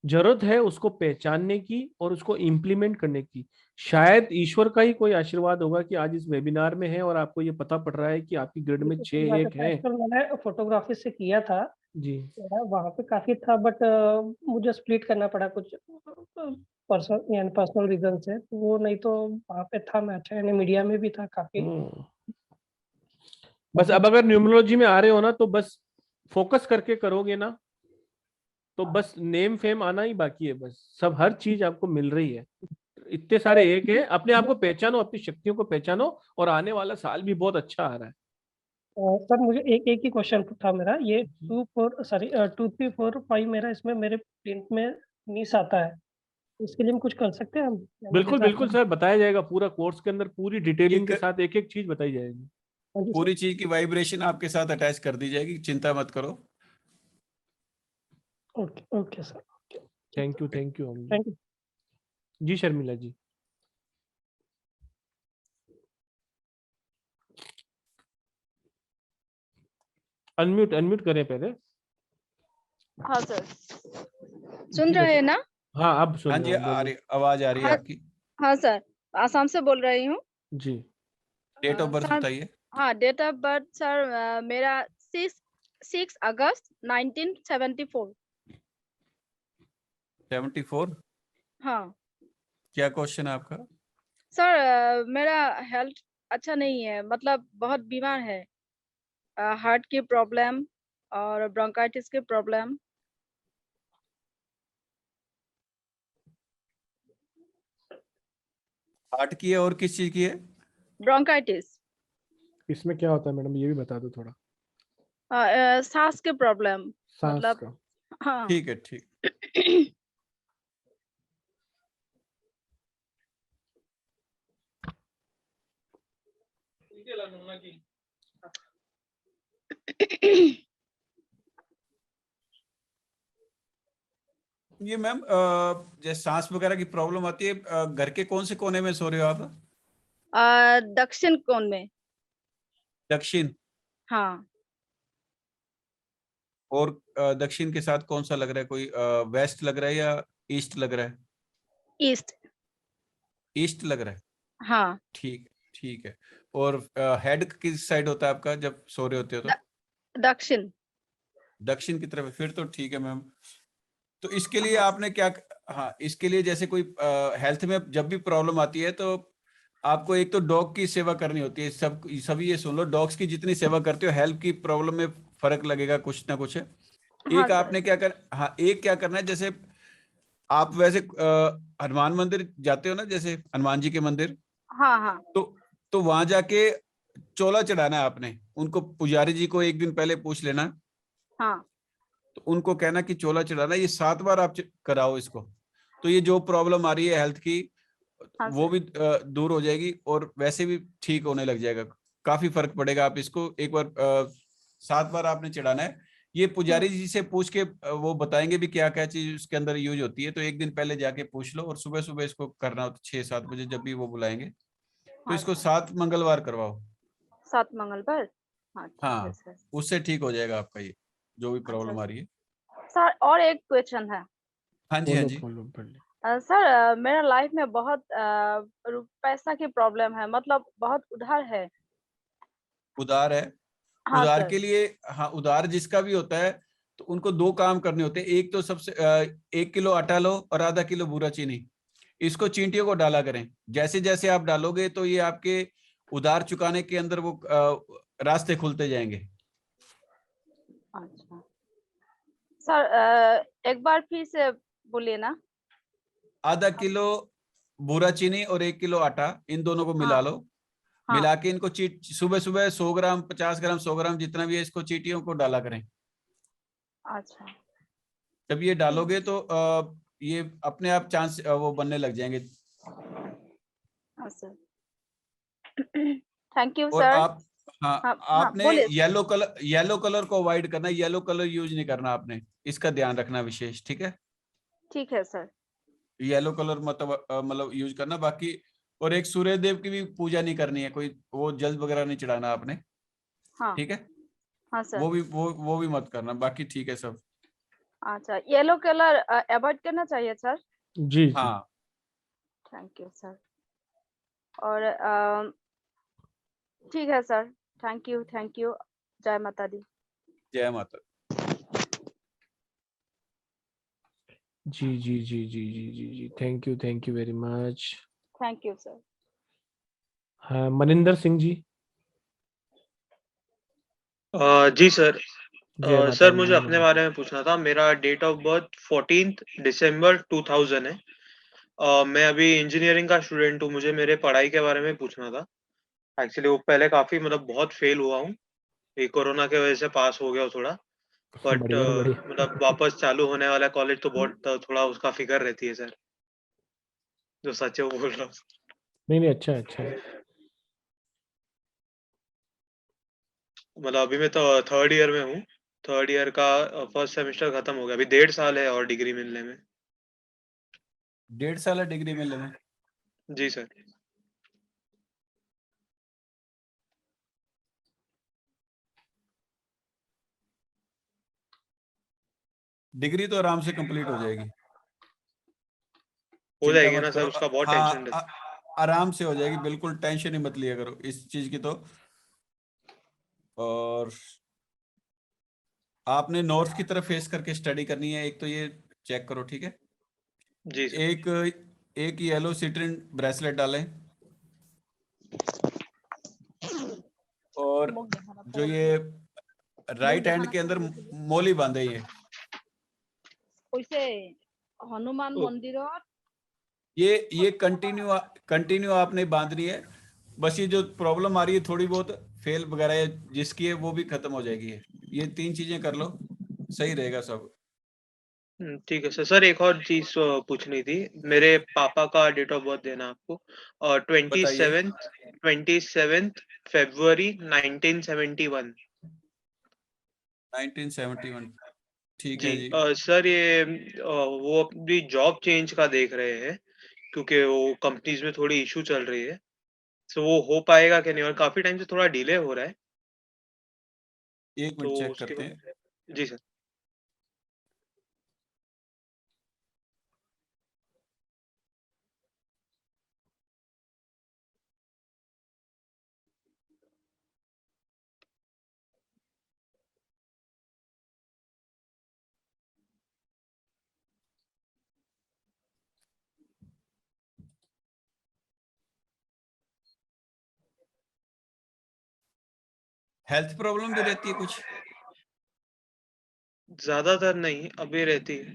जरूरत है उसको पहचानने की और उसको इम्प्लीमेंट करने की। शायद ईश्वर का ही कोई आशीर्वाद होगा कि आज इस वेबिनार में है और आपको ये पता पड़ रहा है कि आपकी ग्रिड में 6 बात एक है। है। एक्चुअल मैंने फोटोग्राफी से किया था, जी। वहाँ पे काफी था, बट मुझे स्प्लिट करना पड़ा कुछ पर्सनल यानी पर्सनल रीजन से, तो वो नहीं तो वहाँ पे था मैं अच्छा, यानी मीडिया में भी था काफी। बस अब अगर न्यूमरोलॉजी में आ रहे हो ना, तो बस फोकस करके करोगे ना, तो बस नेम फेम आना ही बाकी है। बस सब हर चीज आपको मिल रही है, इतने सारे एक है। अपने आप को पहचानो, अपनी शक्तियों को पहचानो, और आने वाला साल भी बहुत अच्छा आ रहा है। सर मुझे एक ही क्वेश्चन था मेरा, ये 2 3 4 5 मेरा इसमें मेरे प्रिंट में मिस आता है, इसके लिए हम कुछ कर सकते हैं हम? यानी बिल्कुल जैसे बिल्कुल आपने सर, बताया जाएगा पूरा कोर्स के अंदर, पूरी डिटेलिंग के एक साथ एक एक चीज बताई जाएगी। हाँ जी सर। पूरी चीज की वाइब्रेशन आपके साथ अटैच कर दी जाएगी, चिंता मत करो। Okay okay sir, thank you Om ji. Thank you. जी शर्मिला जी। अनम्यूट करें पहले। हाँ सर, जी सुन रहे हैं ना? हाँ, अब सुन हाँ रहे जी, हो, बोलिए। आवाज आ रही है हाँ आपकी। हाँ सर, आसाम से बोल रही हूँ। जी। डेट ऑफ बर्थ सर, बताइए। हाँ डेट ऑफ बर्थ सर मेरा 6 अगस्त 1974। 74। हाँ क्या क्वेश्चन है आपका? सर, मेरा हेल्थ अच्छा नहीं है, मतलब बहुत बीमार है। हार्ट की प्रॉब्लम और ब्रोंकाइटिस की प्रॉब्लम। हार्ट की है और किस चीज की है? ब्रोंकाइटिस। इसमें क्या होता है मैडम, ये भी बता दो थोड़ा। सांस के प्रॉब्लम, सांस मतलब का। हाँ। ठीक है, ठीक। ये मैम, जैसे सांस वगैरह की प्रॉब्लम आती है, घर के कौन से कोने में सो रहे हो आप? दक्षिण कोण में। दक्षिण। हाँ और दक्षिण के साथ कौन सा लग रहा है? कोई वेस्ट लग रहा है या ईस्ट लग रहा है? ईस्ट। ईस्ट लग रहा है। हाँ ठीक, ठीक है। और हेड किस साइड होता है आपका जब सो रहे होते हो? तो दक्षिण। दक्षिण की तरफ है, फिर तो ठीक है मैम। तो इसके लिए हाँ आपने क्या, हाँ, इसके लिए जैसे कोई हेल्थ में जब भी प्रॉब्लम आती है, तो आपको एक तो डॉग की सेवा करनी होती है। सभी ये सुन लो, डॉग्स की जितनी सेवा करते हो, हेल्थ की प्रॉब्लम में फर्क लगेगा कुछ ना कुछ। हाँ एक सर। आपने हाँ, एक क्या करना है, जैसे आप वैसे हनुमान मंदिर जाते हो ना, जैसे हनुमान जी के मंदिर, हाँ हाँ तो वहां जाके चोला चढ़ाना है आपने उनको। पुजारी जी को एक दिन पहले पूछ लेना, हाँ तो उनको कहना कि चोला चढ़ाना, ये 7 बार आप कराओ इसको, तो ये जो प्रॉब्लम आ रही है हेल्थ की हाँ वो सर। भी दूर हो जाएगी और वैसे भी ठीक होने लग जाएगा, काफी फर्क पड़ेगा। आप इसको एक बार 7 बार आपने चढ़ाना है। ये पुजारी जी से पूछ के वो बताएंगे भी क्या क्या चीज उसके अंदर यूज होती है, तो एक दिन पहले जाके पूछ लो, और सुबह सुबह इसको करना हो तो 6-7 बजे जब भी वो बुलाएंगे, तो इसको अच्छा 7 मंगलवार करवाओ। 7 मंगलवार। हाँ ठीक है हाँ, सर। उससे ठीक हो जाएगा आपका ये जो भी अच्छा प्रॉब्लम आ रही है। सर, और एक क्वेश्चन है। हाँ जी, हाँ जी। सर मेरा लाइफ में बहुत पैसा की प्रॉब्लम है, मतलब बहुत उधार है। उधार है? हाँ उधार सर। के लिए, हाँ, उधार जिसका भी होता है तो उनको 2 काम करने होते हैं। एक तो सबसे 1 किलो आटा लो और आधा किलो बूरा चीनी, इसको चींटियों को डाला करें। जैसे जैसे आप डालोगे तो ये आपके उधार चुकाने के अंदर वो रास्ते खुलते जाएंगे। अच्छा सर, एक बार फिर से बोलिए ना। आधा किलो बूरा चीनी और 1 किलो आटा, इन दोनों को मिला हाँ लो। हाँ। मिला के इनको सुबह सुबह 100 ग्राम, 50 ग्राम, 100 ग्राम जितना भी है, इसको चींटियों को डाला करें। अच्छा जब ये डालोगे तो ये अपने आप चांस वो बनने लग जाएंगे। हाँ सर। थैंक यू और सर। आप, हाँ, हाँ हाँ आपने बोलिए। येलो कलर को अवॉइड करना है, येलो कलर यूज नहीं करना आपने, इसका ध्यान रखना विशेष, ठीक है? ठीक है सर। येलो कलर मतलब यूज करना बाकी। और एक सूर्य देव की भी पूजा नहीं करनी है, कोई वो जल वगैरह नहीं चढ़ाना आपने, हाँ ठीक है? हाँ सर। वो भी मत करना, बाकी ठीक है सब। अच्छा, येलो कलर अवॉइड करना चाहिए सर। जी जी। हाँ, थैंक यू सर। और ठीक है sir. Thank you, thank you. जय माता दी। जय माता। जी जी जी जी जी जी जी, thank you very much. Thank you sir. हाँ, मनिंदर सिंह जी। जी सर। जय माता सर दी, मुझे जय अपने माता बारे में पूछना था। मेरा डेट ऑफ बर्थ 14 दिसंबर 2000 है। मैं अभी इंजीनियरिंग का स्टूडेंट हूँ। मुझे मेरे पढ़ाई के बारे में पूछना था। एक्चुअली वो पहले काफी मतलब बहुत फेल हुआ हूँ, ये कोरोना की वजह से पास हो गया हूँ थोड़ा, दी। बट बढ़िया बढ़िया। मतलब वापस चालू होने वाला कॉलेज तो बहुत थोड़ा उसका फिक्र रहती है सर, जो सच है वो बोल रहा हूँ। नहीं नहीं, अच्छा है, अच्छा है। मतलब अभी मैं तो 3rd ईयर में हूँ। 3rd ईयर का फर्स्ट सेमेस्टर खत्म हो गया, अभी 1.5 साल है और डिग्री मिलने में। 1.5 साल है डिग्री मिलने में? जी सर। डिग्री तो आराम से कंप्लीट हो जाएगी, हो चिंता जाएगी मत ना सर, करो। उसका बहुत टेंशन हाँ, रहता आराम से हो जाएगी, बिल्कुल टेंशन ही मत लिया करो इस चीज की। तो और आपने नॉर्थ की तरफ फेस करके स्टडी करनी है, एक तो ये चेक करो, ठीक है? है। जी सर। एक एक येलो सिट्रिन ब्रेसलेट डालें, और जो ये राइट हैंड के अंदर मोली बांधे ये हनुमान ओ, मंदिर ये कंटिन्यू आपने बांधनी है। बस ये जो प्रॉब्लम आ रही है थोड़ी बहुत फेल वगैरह जिसकी है वो भी खत्म हो जाएगी। ये 3 चीजें कर लो, सही रहेगा सब। ठीक है सर। सर एक और चीज पूछनी थी। मेरे पापा का डेट ऑफ बर्थ देना आपको। बताइए। 27 फरवरी 1971। 1971, ठीक जी। है जी। सर ये वो अपनी जॉब चेंज का देख रहे हैं, क्योंकि वो कंपनीज में थोड़ी इशू चल रही है। सो वो हो पाएगा कि नहीं, और काफी टाइम से थोड़ा डिले हो रहा है, एक तो मिनट चेक उसके करते हैं। बाद। जी सर। हेल्थ प्रॉब्लम भी रहती है कुछ? ज्यादातर नहीं, अभी रहती है।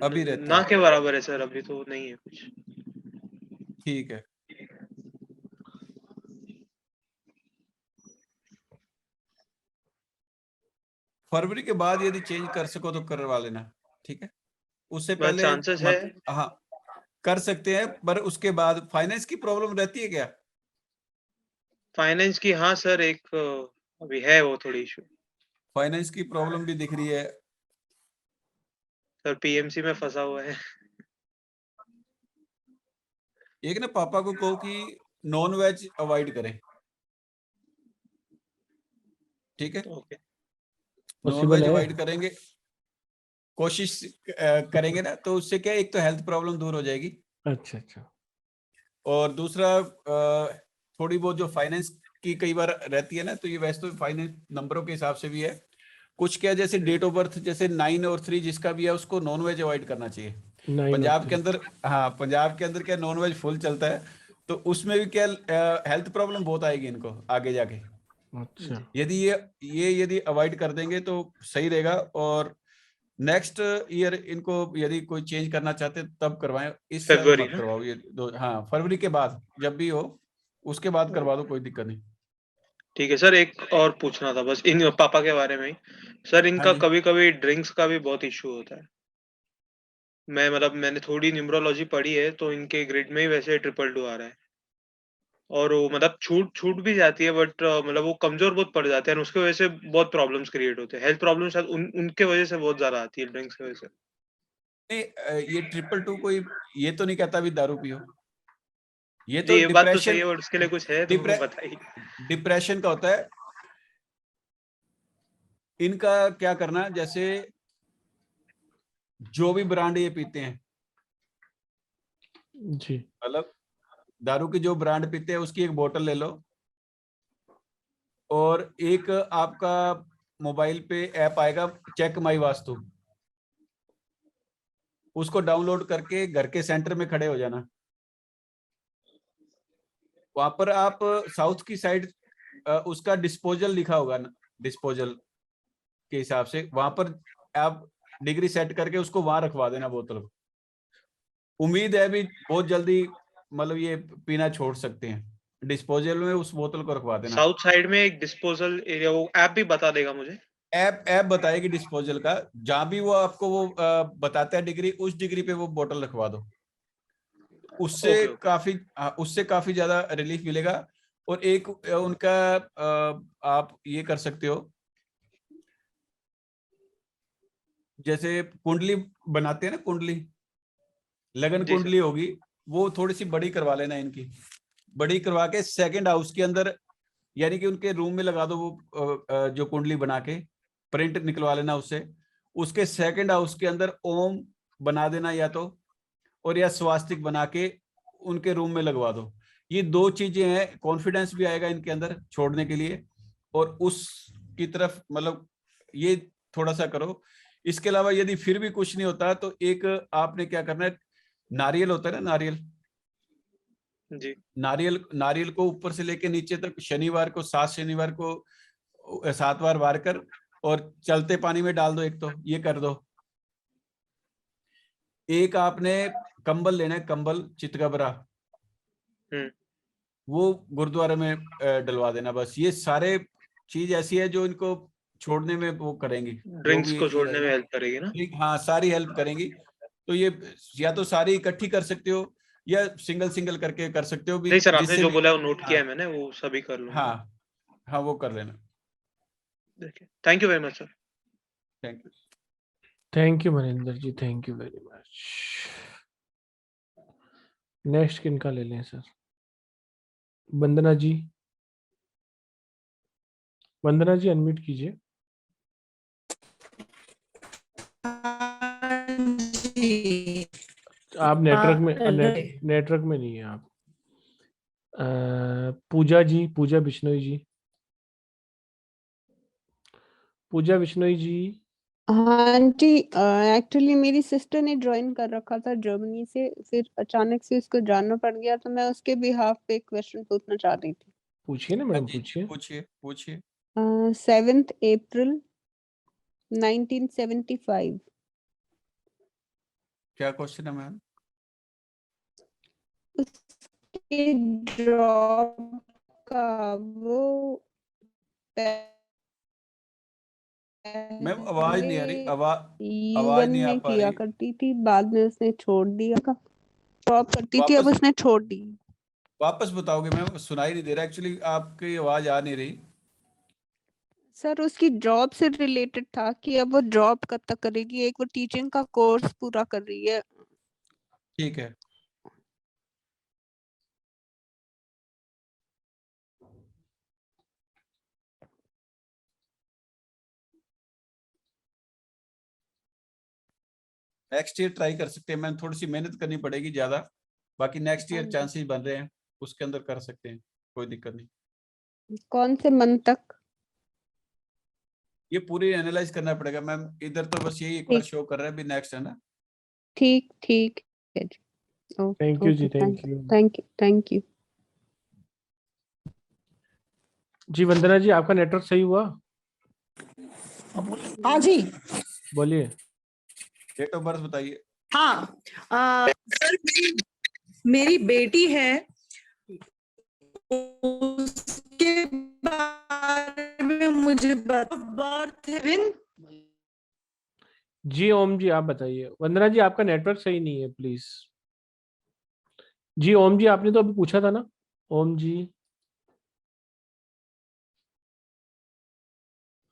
अभी रहती ना है, के बराबर है सर, अभी तो नहीं है कुछ। ठीक है। फरवरी के बाद यदि चेंज कर सको तो करवा लेना, ठीक है। उससे बस पहले चांसेस है। हाँ कर सकते हैं, पर उसके बाद फाइनेंस की प्रॉब्लम रहती है क्या? फाइनेंस की हाँ सर, एक अभी है वो थोड़ी इशू। फाइनेंस की प्रॉब्लम भी दिख रही है सर, पीएमसी में फंसा हुआ है। एक ना पापा को कहो कि नॉन वेज अवॉइड करें, ठीक है। ओके। नॉन पॉसिबल वेज है? अवॉइड करेंगे, कोशिश करेंगे ना, तो उससे क्या एक तो हेल्थ प्रॉब्लम दूर हो जाएगी, अच्छा अच्छा। और दूसरा थोड़ी बहुत जो फाइनेंस की कई बार रहती है ना, तो ये वैसे तो फाइनेंस नंबरों के हिसाब से भी है कुछ, क्या जैसे डेट ऑफ बर्थ जैसे 9 और 3 जिसका भी है उसको नॉन वेज अवॉइड करना चाहिए। 9 और पंजाब के 3। अंदर, हाँ पंजाब के अंदर क्या नॉन वेज फुल चलता है, तो उसमें भी क्या हेल्थ प्रॉब्लम बहुत आएगी इनको आगे जाके। अच्छा। यदि ये यदि अवॉइड कर देंगे तो सही रहेगा, और नेक्स्ट ईयर इनको यदि कोई चेंज करना चाहते हैं तब करवाएं, इस साल फरवरी मत ना? करवाओ ये दो। हाँ फरवरी के बाद जब भी हो उसके बाद करवा दो, कोई दिक्कत नहीं। ठीक है सर, एक और पूछना था बस इन पापा के बारे में ही। सर, हाँ इनका जी। कभी कभी ड्रिंक्स का भी बहुत इशू होता है। मैंने थोड़ी न्यूमरोलॉजी पढ़ी है, तो इनके ग्रिड में ही वैसे 222 आ रहा है, और वो मतलब छूट भी जाती है, बट मतलब वो कमजोर बहुत पड़ जाते हैं, और उसकी वजह से बहुत प्रॉब्लम्स क्रिएट होते हैं। हेल्थ प्रॉब्लम शायद उनके वजह से बहुत ज्यादा आती है, ड्रिंक्स की वजह से। नहीं, ये 222 कोई ये तो नहीं कहता भी दारू पियो, ये जी, तो ये बात तो सही है, और उसके लिए कुछ है तो बताइए। डिप्रेशन का होता है। इनका क्या करना, जैसे जो भी ब्रांड ये पीते हैं, जी। मतलब दारू की जो ब्रांड पीते हैं उसकी एक बोतल ले लो, और एक आपका मोबाइल पे ऐप आएगा चेक माई वास्तु, उसको डाउनलोड करके घर के सेंटर में खड़े हो जाना। वहां पर आप साउथ की साइड उसका डिस्पोजल लिखा होगा ना, डिस्पोजल के हिसाब से वहां पर आप डिग्री सेट करके उसको वहां रखवा देना बोतल को। उम्मीद है भी बहुत जल्दी मतलब ये पीना छोड़ सकते हैं, डिस्पोजल में उस बोतल को रखवा देना। साउथ साइड में एक डिस्पोजल एरिया, वो ऐप भी बता देगा मुझे। ऐप बताएगी डिस्पोजल का, जहां भी वो आपको वो बताता है डिग्री, उस डिग्री पे वो बोतल रखवा दो। उससे ओके, ओके। काफी उससे काफी ज्यादा रिलीफ मिलेगा। और एक उनका आप ये कर सकते हो, जैसे कुंडली बनाते हैं ना, कुंडली लगन जी सर। कुंडली होगी, वो थोड़ी सी बड़ी करवा लेना इनकी, बड़ी करवा के सेकंड हाउस के अंदर, यानी कि उनके रूम में लगा दो वो जो कुंडली बना के प्रिंट निकलवा लेना उससे, उसके सेकंड हाउस के अंदर ओम बना देना या तो, और या स्वास्तिक बना के उनके रूम में लगवा दो। ये दो चीजें हैं, कॉन्फिडेंस भी आएगा इनके अंदर छोड़ने के लिए, और उस की तरफ मतलब ये थोड़ा सा करो। इसके अलावा यदि फिर भी कुछ नहीं होता तो एक आपने क्या करना है, नारियल होता है ना, नारियल, जी। नारियल को ऊपर से लेके नीचे तक शनिवार को 7 शनिवार को 7 बार वार कर और चलते पानी में डाल दो, एक तो ये कर दो। एक आपने कंबल लेना है, कंबल चितकबरा, वो गुरुद्वारे में डलवा देना। बस ये सारे चीज ऐसी है जो इनको छोड़ने में वो करेंगी, जो ड्रिंक्स भी को ये छोड़ने में रहेगा, हेल्प करेगी ना? हाँ सारी हेल्प करेंगी। तो ये या तो सारी इकट्ठी कर सकते हो या सिंगल सिंगल करके कर सकते हो भी, नहीं सर, आपने जिससे जो भी। बोला वो नोट हाँ किया है मैंने, वो सभी कर लूंगा। हाँ हाँ वो कर लेना। देखिए, thank you very much sir. Thank you. Thank you Maninder ji, thank you very much. Next किनका ले लें सर? वंदना जी, वंदना जी अनम्यूट कीजिए। आप नेटवर्क में नेटवर्क में नहीं है आप। पूजा जी, पूजा बिश्नोई जी, पूजा बिश्नोई जी। हाँ जी, एक्चुअली मेरी सिस्टर ने ज्वाइन कर रखा था जर्मनी से, फिर अचानक से उसको जाना पड़ गया, तो मैं उसके बिहाफ पे एक क्वेश्चन पूछना चाह रही थी। पूछिए ना मैडम, पूछिए। पूछिए पूछिए। 7th अप्रैल 1975। क्या क्वेश्चन है मैम? उसके जॉब का वो मैम आवाज नहीं आ रही, आवाज यूएन नहीं आ में पा किया रही। करती थी, बाद में उसने छोड़ दिया, जॉब करती थी, अब वापस उसने छोड़ दी। वापस बताओगे मैम? सुनाई नहीं दे रहा एक्चुअली, आपकी आवाज आ नहीं रही। सर उसकी जॉब से रिलेटेड था कि अब वो जॉब कब तक करेगी, एक वो टीचिंग का कोर्स पूरा कर रही है। ठीक है। नेक्स्ट ईयर ट्राई कर सकते हैं मैम, थोड़ी सी मेहनत करनी पड़ेगी ज्यादा, बाकी नेक्स्ट हाँ ईयर जी। चांसेस बन रहे हैं, उसके अंदर कर सकते हैं, कोई दिक्कत नहीं। कौन से मंथ तक? ये पूरी एनालाइज करना पड़ेगा मैम, इधर तो बस यही एक बार ठीक शो कर रहा है, अभी नेक्स्ट है ना। ठीक ठीक है जी। थैंक यू जी, okay, thank you. Thank you. जी वंदना जी, आपका नेटवर्क सही हुआ? हाँ जी। बोलिए। डेट ऑफ बर्थ बताइए। हाँ सर, मेरी बेटी है, उसके बारे में मुझे बर्थ जी ओम जी आप बताइए। वंदना जी आपका नेटवर्क सही नहीं है, प्लीज। जी ओम जी, आपने तो अभी पूछा था ना, ओम जी।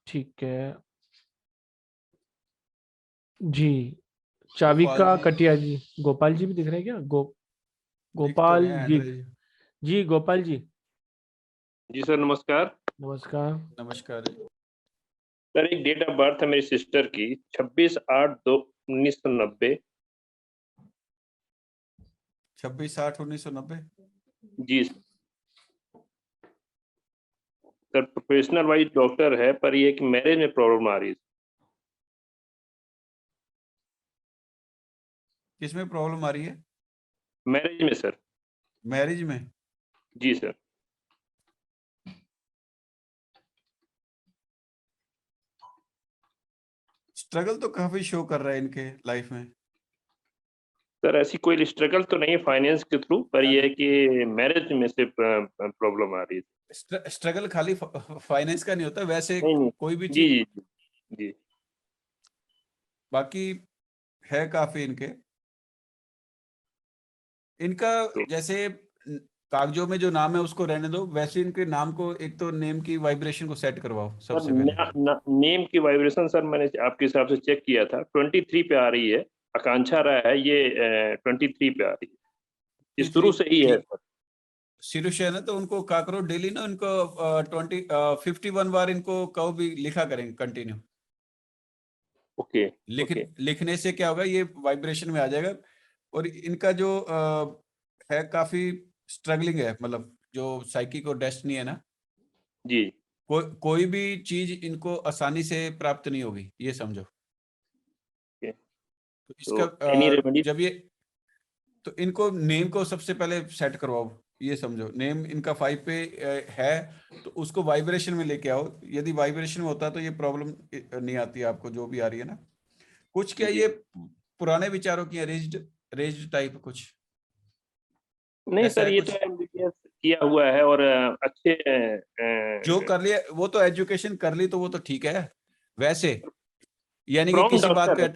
ठीक है जी। चाविका जी। कटिया जी, गोपाल जी भी दिख रहे हैं क्या? दिख तो गोपाल रहे हैं जी। एंड्रे जी। जी गोपाल जी। जी सर नमस्कार। नमस्कार। नमस्कार जी। सर एक डेट ऑफ बर्थ है मेरी सिस्टर की 26/8/1990। 26/8/1990। जी सर, प्रोफेशनल वाइज डॉक्टर है, पर ये कि मैरिज में प्रॉब्लम आ रही है। किसमें प्रॉब्लम आ रही है? मैरिज में सर। मैरिज में? जी सर। स्ट्रगल तो काफी शो कर रहा है इनके लाइफ में। सर ऐसी कोई स्ट्रगल तो नहीं है फाइनेंस के थ्रू, पर ये है कि मैरिज में से प्रॉब्लम आ रही है। स्ट्रगल खाली फाइनेंस का नहीं होता, वैसे नहीं कोई भी जी चीज। जी जी। बाकी है काफी इनका जैसे कागजों में जो नाम है उसको रहने दो, वैसे इनके नाम को, एक तो नेम की वाइब्रेशन को सेट करवाओ सर सबसे पहले। नेम की वाइब्रेशन सर मैंने आपके हिसाब से चेक किया था, 23 पे आ रही है। आकांक्षा राय है ये, 23 पे आ रही है, ये शुरू से ही है सर। शुरू से है ना, तो उनको क्या करो डेली ना, उनको 51 बार इनको कहो भी लिखा करेंगे कंटिन्यू। ओके। लिखने से क्या होगा, ये वाइब्रेशन में आ जाएगा। और इनका जो है काफी स्ट्रगलिंग है, मतलब जो साइकिक और डेस्टिनी है ना जी। कोई भी चीज इनको आसानी से प्राप्त नहीं होगी, ये समझो। तो इसका जब ये, तो इनको नेम को सबसे पहले सेट करवाओ, ये समझो। नेम इनका 5 पे है, तो उसको वाइब्रेशन में लेके आओ। यदि वाइब्रेशन में होता है तो ये प्रॉब्लम नहीं आती आपको, जो भी आ रही है ना। कुछ क्या ये पुराने विचारों की रेज्ड टाइप कुछ? नहीं सर, ये तो MBBS किया हुआ है और अच्छे जो कर लिया वो तो एजुकेशन कर ली, तो वो तो ठीक है वैसे, यानी कि किसी बात पे।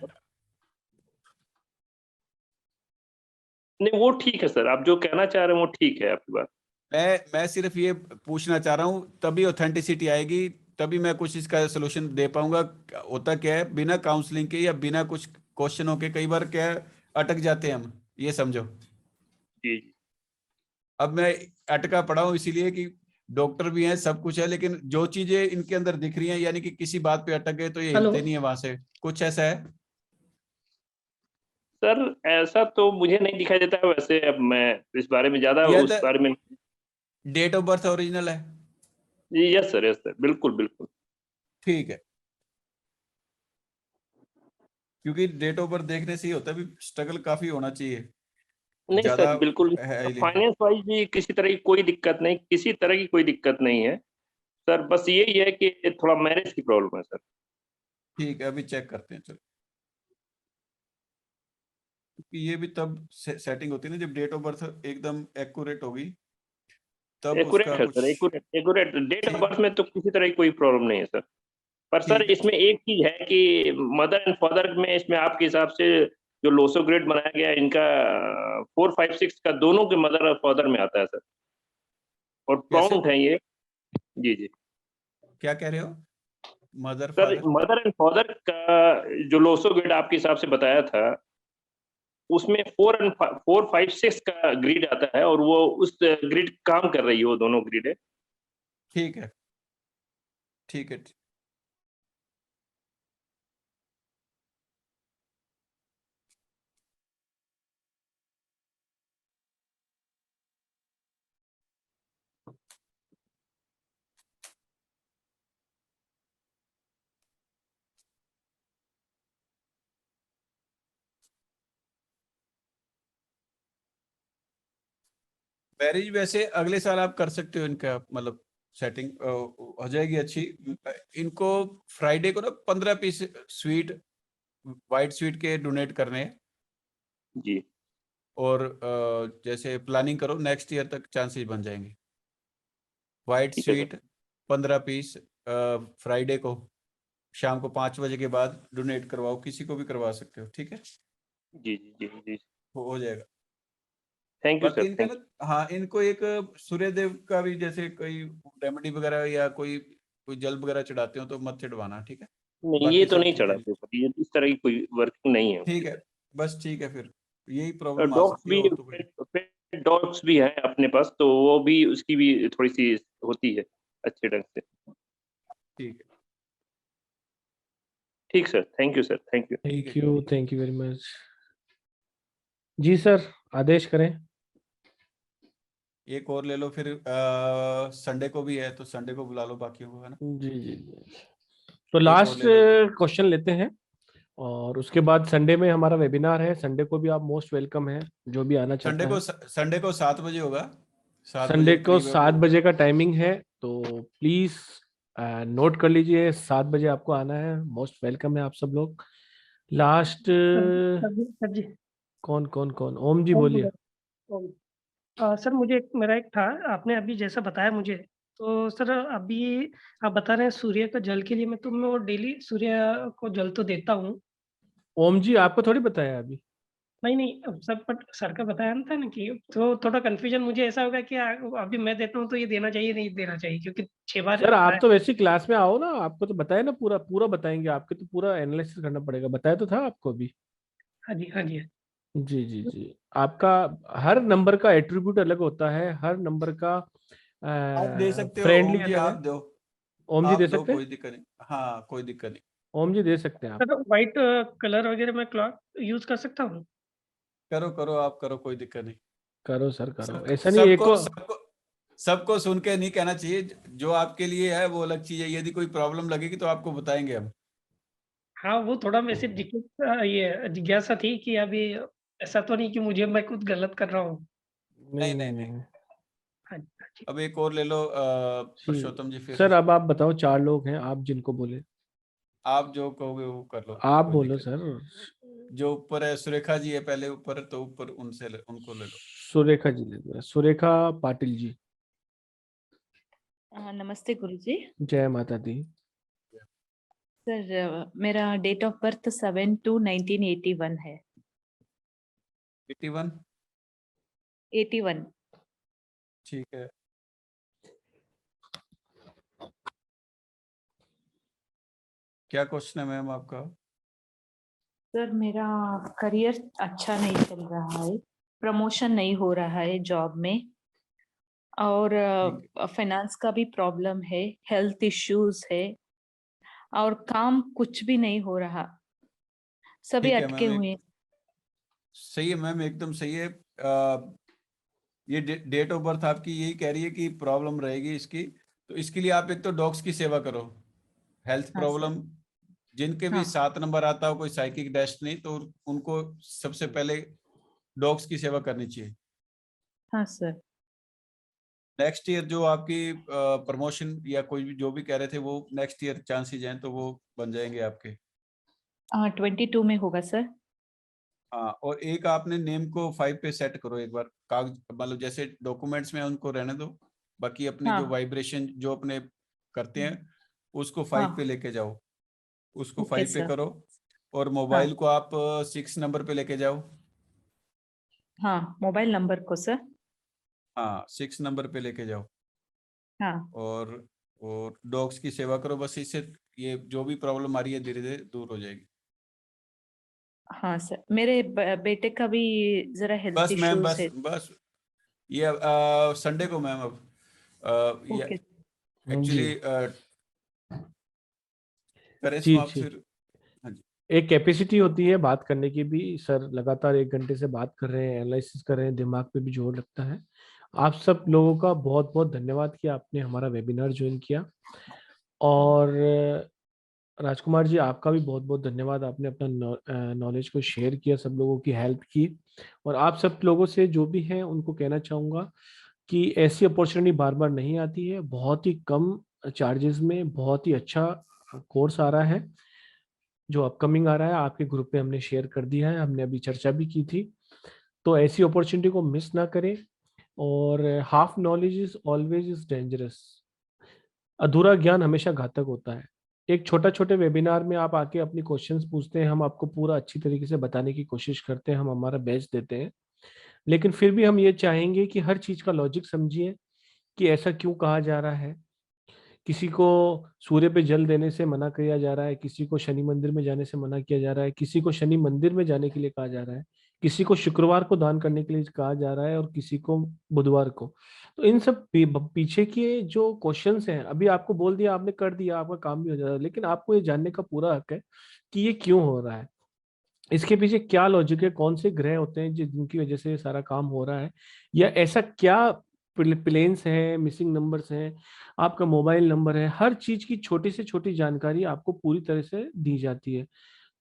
नहीं वो ठीक है सर, आप जो कहना चाह रहे हैं वो ठीक है आपकी बात। मैं सिर्फ ये पूछना चाह रहा हूँ, तभी ऑथेंटिसिटी आएगी, तभी मैं कुछ इसका सोल्यूशन दे पाऊंगा। होता क्या है, बिना काउंसलिंग के या बिना कुछ क्वेश्चनों के कई बार क्या है, अटक जाते हैं हम, ये समझो। जी। अब मैं अटका पड़ा हूँ इसीलिए कि डॉक्टर भी हैं, सब कुछ है, लेकिन जो चीजें इनके अंदर दिख रही हैं, यानी कि किसी बात पे अटक गए तो ये हिलते नहीं है वहां से, कुछ ऐसा है? सर ऐसा तो मुझे नहीं दिखाई देता है वैसे, अब मैं इस बारे में ज्यादा उस बारे में। डेट ऑफ बर्थ ओरिजिनल है? यस सर बिल्कुल बिल्कुल। ठीक है, क्योंकि डेट ऑफ बर्थ देखने से ही होता है, भी स्ट्रगल काफी होना चाहिए। नहीं सर बिल्कुल, फाइनेंस वाइज भी किसी तरह की कोई दिक्कत नहीं, किसी तरह की कोई दिक्कत नहीं है सर, बस यही है कि थोड़ा मैरिज की प्रॉब्लम है सर। ठीक है, अभी चेक करते हैं चलो। ये भी तब सेटिंग होती है ना, जब डेट ऑफ बर्थ एकदम एक्यूरेट होगी, तब एक्यूरेट उसका है कुछ। Sir, accurate date of birth में तो किसी तरह की कोई प्रॉब्लम नहीं है सर। पर सर ठीक है। इसमें एक चीज है कि मदर एंड फादर में इसमें आपके हिसाब से जो लोसो ग्रेड बनाया गया है, इनका 4, 5, 6 का दोनों के मदर और फादर में आता है सर, और कैसे? प्रॉम्प्ट है ये। जी जी क्या कह रहे हो? Mother sir, father mother and father का जो लोसो ग्रिड आपके हिसाब से बताया था, उसमें 4, 5, 6 का ग्रिड आता है, और वो उस ग्रिड काम कर रही है, वो दोनों ग्रिड है। ठीक है, ठीक है। मैरिज वैसे अगले साल आप कर सकते हो, इनका मतलब सेटिंग हो जाएगी अच्छी। इनको फ्राइडे को ना 15 पीस स्वीट, वाइट स्वीट के डोनेट करने हैं। जी। और जैसे प्लानिंग करो, नेक्स्ट ईयर तक चांसेस बन जाएंगे। वाइट ठीक है सर। स्वीट 15 पीस फ्राइडे को शाम को 5 बजे के बाद डोनेट करवाओ, किसी को भी करवा सकते हो। ठीक है, जी जी जी जी हो जाएगा। थैंक यू बाकी सर, इनका थैंक यू। ना, हाँ, इनको एक सूर्यदेव का भी जैसे कोई रेमेडी वगैरह या कोई जल वगैरह चढ़ाते हो तो मत चढ़वाना, ठीक है? नहीं, ये बाकी तो सब नहीं ठीक है। चढ़ाते सर, ये इस तरह की कोई वर्किंग नहीं है। ठीक है, बस ठीक है, फिर यही प्रॉब्लम आ डॉग्स सकती है, भी, और तो कोई। पेट डॉग्स भी हैं अपने पास, तो वो भी, उसकी भी थोड़ी सी होती है अच्छे ढंग से। ठीक है, ठीक sir, thank you sir, thank you. Thank you very much. जी सर, आदेश करें। एक और ले लो फिर। संडे को भी है तो संडे को बुला लो बाकियों को, है ना? जी जी जी। तो एक लास्ट और ले लो। क्वेश्चन लेते हैं, और उसके बाद संडे में हमारा वेबिनार है। संडे को भी आप मोस्ट वेलकम है, जो भी आना चाहता है। संडे को 7 बजे होगा। 7 बजे संडे के को करीब है 7 वो। बजे का टाइमिंग है, तो प्लीज नोट कर लीजिए, 7 बजे आपको आना है। मोस्ट वेलकम है आप सब लोग। लास्ट सर जी कौन कौन कौन? ओम जी बोलिए। सर मुझे मेरा एक था, आपने अभी जैसा बताया मुझे, तो सर अभी आप बता रहे हैं सूर्य का जल के लिए, मैं वो डेली सूर्य को जल तो देता हूँ। ओम जी, आपको थोड़ी बताया अभी? नहीं अब सर का बताया ना था ना, कि तो थोड़ा कंफ्यूजन मुझे ऐसा होगा कि अभी मैं देता हूँ तो ये देना चाहिए नहीं देना चाहिए, क्योंकि 6 बार सर आप तो वैसी क्लास में आओ ना, आपको तो बताया ना, पूरा पूरा बताएंगे। आपके तो पूरा एनालिसिस करना पड़ेगा, बताया तो था आपको अभी। हाँ जी हाँ जी। जी जी जी। आपका हर नंबर का एट्रीब्यूट अलग होता है, हर नंबर का आप दे सकते हो फ्रेंडली ओम जी, अलग आप है। दो। ओम जी आप दे दो, सकते हैं? कोई दिक्कत नहीं। हाँ, कोई दिक्कत नहीं। ओम जी दे सकते हैं आप। सर व्हाइट कलर वगैरह मैं क्लॉथ यूज कर सकता हूँ? करो करो, आप करो, कोई दिक्कत नहीं। करो सर करो, सबको ऐसा नहीं एक सबको सबको सबको सुन के नहीं कहना चाहिए। जो आपके लिए है वो अलग चीज है। यदि कोई प्रॉब्लम लगेगी तो आपको बताएंगे हम। हाँ वो थोड़ा वैसे ये जिज्ञासा थी कि अभी ऐसा तो नहीं कि मुझे मैं खुद गलत कर रहा हूँ। नहीं नहीं नहीं। हाँ जी। अब एक और ले लो पुरुषोत्तम जी, फिर सर अब आप बताओ, 4 लोग हैं, आप जिनको बोले। आप जो कहोगे वो कर लो, आप कोई बोलो दिक्कत सर। नहीं। जो ऊपर है सुरेखा जी है पहले ऊपर, तो ऊपर उनको ले लो। सुरेखा जी ले लो। सुरेखा पाटिल जी। नमस्ते गुरुजी। जय माता दी। सर मेरा डेट ऑफ बर्थ 7/2/1981 है। 81? 81। ठीक है। क्या क्वेश्चन है मैम आपका? सर मेरा करियर अच्छा नहीं चल रहा है, प्रमोशन नहीं हो रहा है जॉब में, और फाइनेंस का भी प्रॉब्लम है, हेल्थ इश्यूज है, और काम कुछ भी नहीं हो रहा, सभी ठीक है अटके मैम, हुए हैं। सही है मैम, एकदम सही है। ये डेट ऑफ बर्थ आपकी यही कह रही है कि प्रॉब्लम रहेगी इसकी। तो इसके लिए आप एक तो डॉग्स की सेवा करो। हेल्थ हाँ प्रॉब्लम जिनके भी हाँ 7 नंबर आता हो, कोई साइकिक डेस्टिनी, तो उनको सबसे पहले डॉग्स की सेवा करनी चाहिए। हाँ सर। नेक्स्ट ईयर जो आपकी प्रमोशन या कोई भी जो भी कह रहे थे, वो नेक्स्ट ईयर चांसेस हैं तो वो बन जाएंगे आपके। 22 में होगा सर। हाँ, और एक आपने नेम को 5 पे सेट करो एक बार। कागज मतलब जैसे डॉक्यूमेंट्स में उनको रहने दो, बाकी अपनी हाँ जो वाइब्रेशन जो अपने करते हैं उसको 5 हाँ पे लेके जाओ, उसको ओके 5 पे सर। करो, और हाँ मोबाइल को आप 6 नंबर पे लेके जाओ। हाँ मोबाइल नंबर को सर। हाँ 6 नंबर पे लेके जाओ, हाँ और डॉग्स की सेवा करो। बस इससे ये जो भी प्रॉब्लम आ रही है धीरे धीरे दूर हो जाएगी। हाँ सर, मेरे बेटे का भी जरा हेल्थ बस मैम, इश्यूज है। बस ये संडे को मैम, अब ये ओके जी एक्चुअली करें जी समाप्त जी। फिर। हाँ जी, एक कैपेसिटी होती है बात करने की भी। सर लगातार 1 घंटे से बात कर रहे हैं, एनालिसिस कर रहे हैं, दिमाग पे भी जोर लगता है। आप सब लोगों का बहुत बहुत धन्यवाद कि आपने हमारा वेबिनार ज्वाइन किया। और राजकुमार जी, आपका भी बहुत बहुत धन्यवाद, आपने अपना नॉलेज को शेयर किया, सब लोगों की हेल्प की। और आप सब लोगों से जो भी हैं उनको कहना चाहूँगा कि ऐसी अपॉर्चुनिटी बार बार नहीं आती है। बहुत ही कम चार्जेस में बहुत ही अच्छा कोर्स आ रहा है जो अपकमिंग आ रहा है, आपके ग्रुप पे हमने शेयर कर दिया है, हमने अभी चर्चा भी की थी। तो ऐसी अपॉर्चुनिटी को मिस ना करें। और half knowledge is always is dangerous, अधूरा ज्ञान हमेशा घातक होता है। एक छोटा छोटे वेबिनार में आप आके अपनी क्वेश्चंस पूछते हैं, हम आपको पूरा अच्छी तरीके से बताने की कोशिश करते हैं, हम हमारा बेस्ट देते हैं। लेकिन फिर भी हम ये चाहेंगे कि हर चीज का लॉजिक समझिए कि ऐसा क्यों कहा जा रहा है। किसी को सूर्य पे जल देने से मना किया जा रहा है, किसी को शनि मंदिर में जाने से मना किया जा रहा है, किसी को शनि मंदिर में जाने के लिए कहा जा रहा है, किसी को शुक्रवार को दान करने के लिए कहा जा रहा है और किसी को बुधवार को। तो इन सब पीछे के जो क्वेश्चंस हैं, अभी आपको बोल दिया, आपने कर दिया, आपका काम भी हो जाएगा, लेकिन आपको ये जानने का पूरा हक है कि ये क्यों हो रहा है, इसके पीछे क्या लॉजिक है, कौन से ग्रह होते हैं जिनकी वजह से ये सारा काम हो रहा है, या ऐसा क्या प्लेन्स हैं, मिसिंग नंबर्स हैं, आपका मोबाइल नंबर है। हर चीज की छोटी से छोटी जानकारी आपको पूरी तरह से दी जाती है।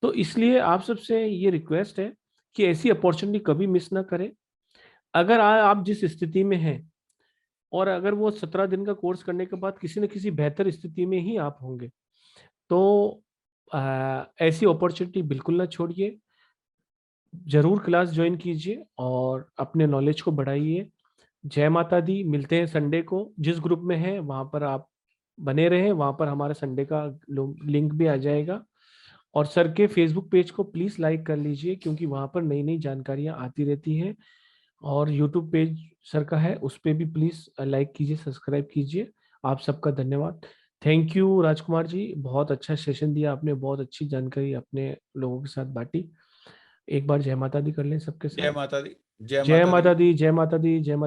तो इसलिए आप सबसे ये रिक्वेस्ट है कि ऐसी अपॉर्चुनिटी कभी मिस ना करें। अगर आप जिस स्थिति में हैं, और अगर वो 17 दिन का कोर्स करने के बाद किसी न किसी बेहतर स्थिति में ही आप होंगे, तो ऐसी अपॉर्चुनिटी बिल्कुल ना छोड़िए, जरूर क्लास ज्वाइन कीजिए और अपने नॉलेज को बढ़ाइए। जय माता दी। मिलते हैं संडे को, जिस ग्रुप में है वहां पर आप बने रहें, वहां पर हमारे संडे का लिंक भी आ जाएगा। और सर के फेसबुक पेज को प्लीज लाइक कर लीजिए, क्योंकि वहां पर नई नई जानकारियां आती रहती हैं। और यूट्यूब पेज सर का है, उस पर भी प्लीज लाइक कीजिए, सब्सक्राइब कीजिए। आप सबका धन्यवाद। थैंक यू राजकुमार जी, बहुत अच्छा सेशन दिया आपने, बहुत अच्छी जानकारी अपने लोगों के साथ बांटी। एक बार जय माता दी कर लें सबके जय साथ। माता दी, जय जय माता दी। माता दी, जय माता दी, जय माता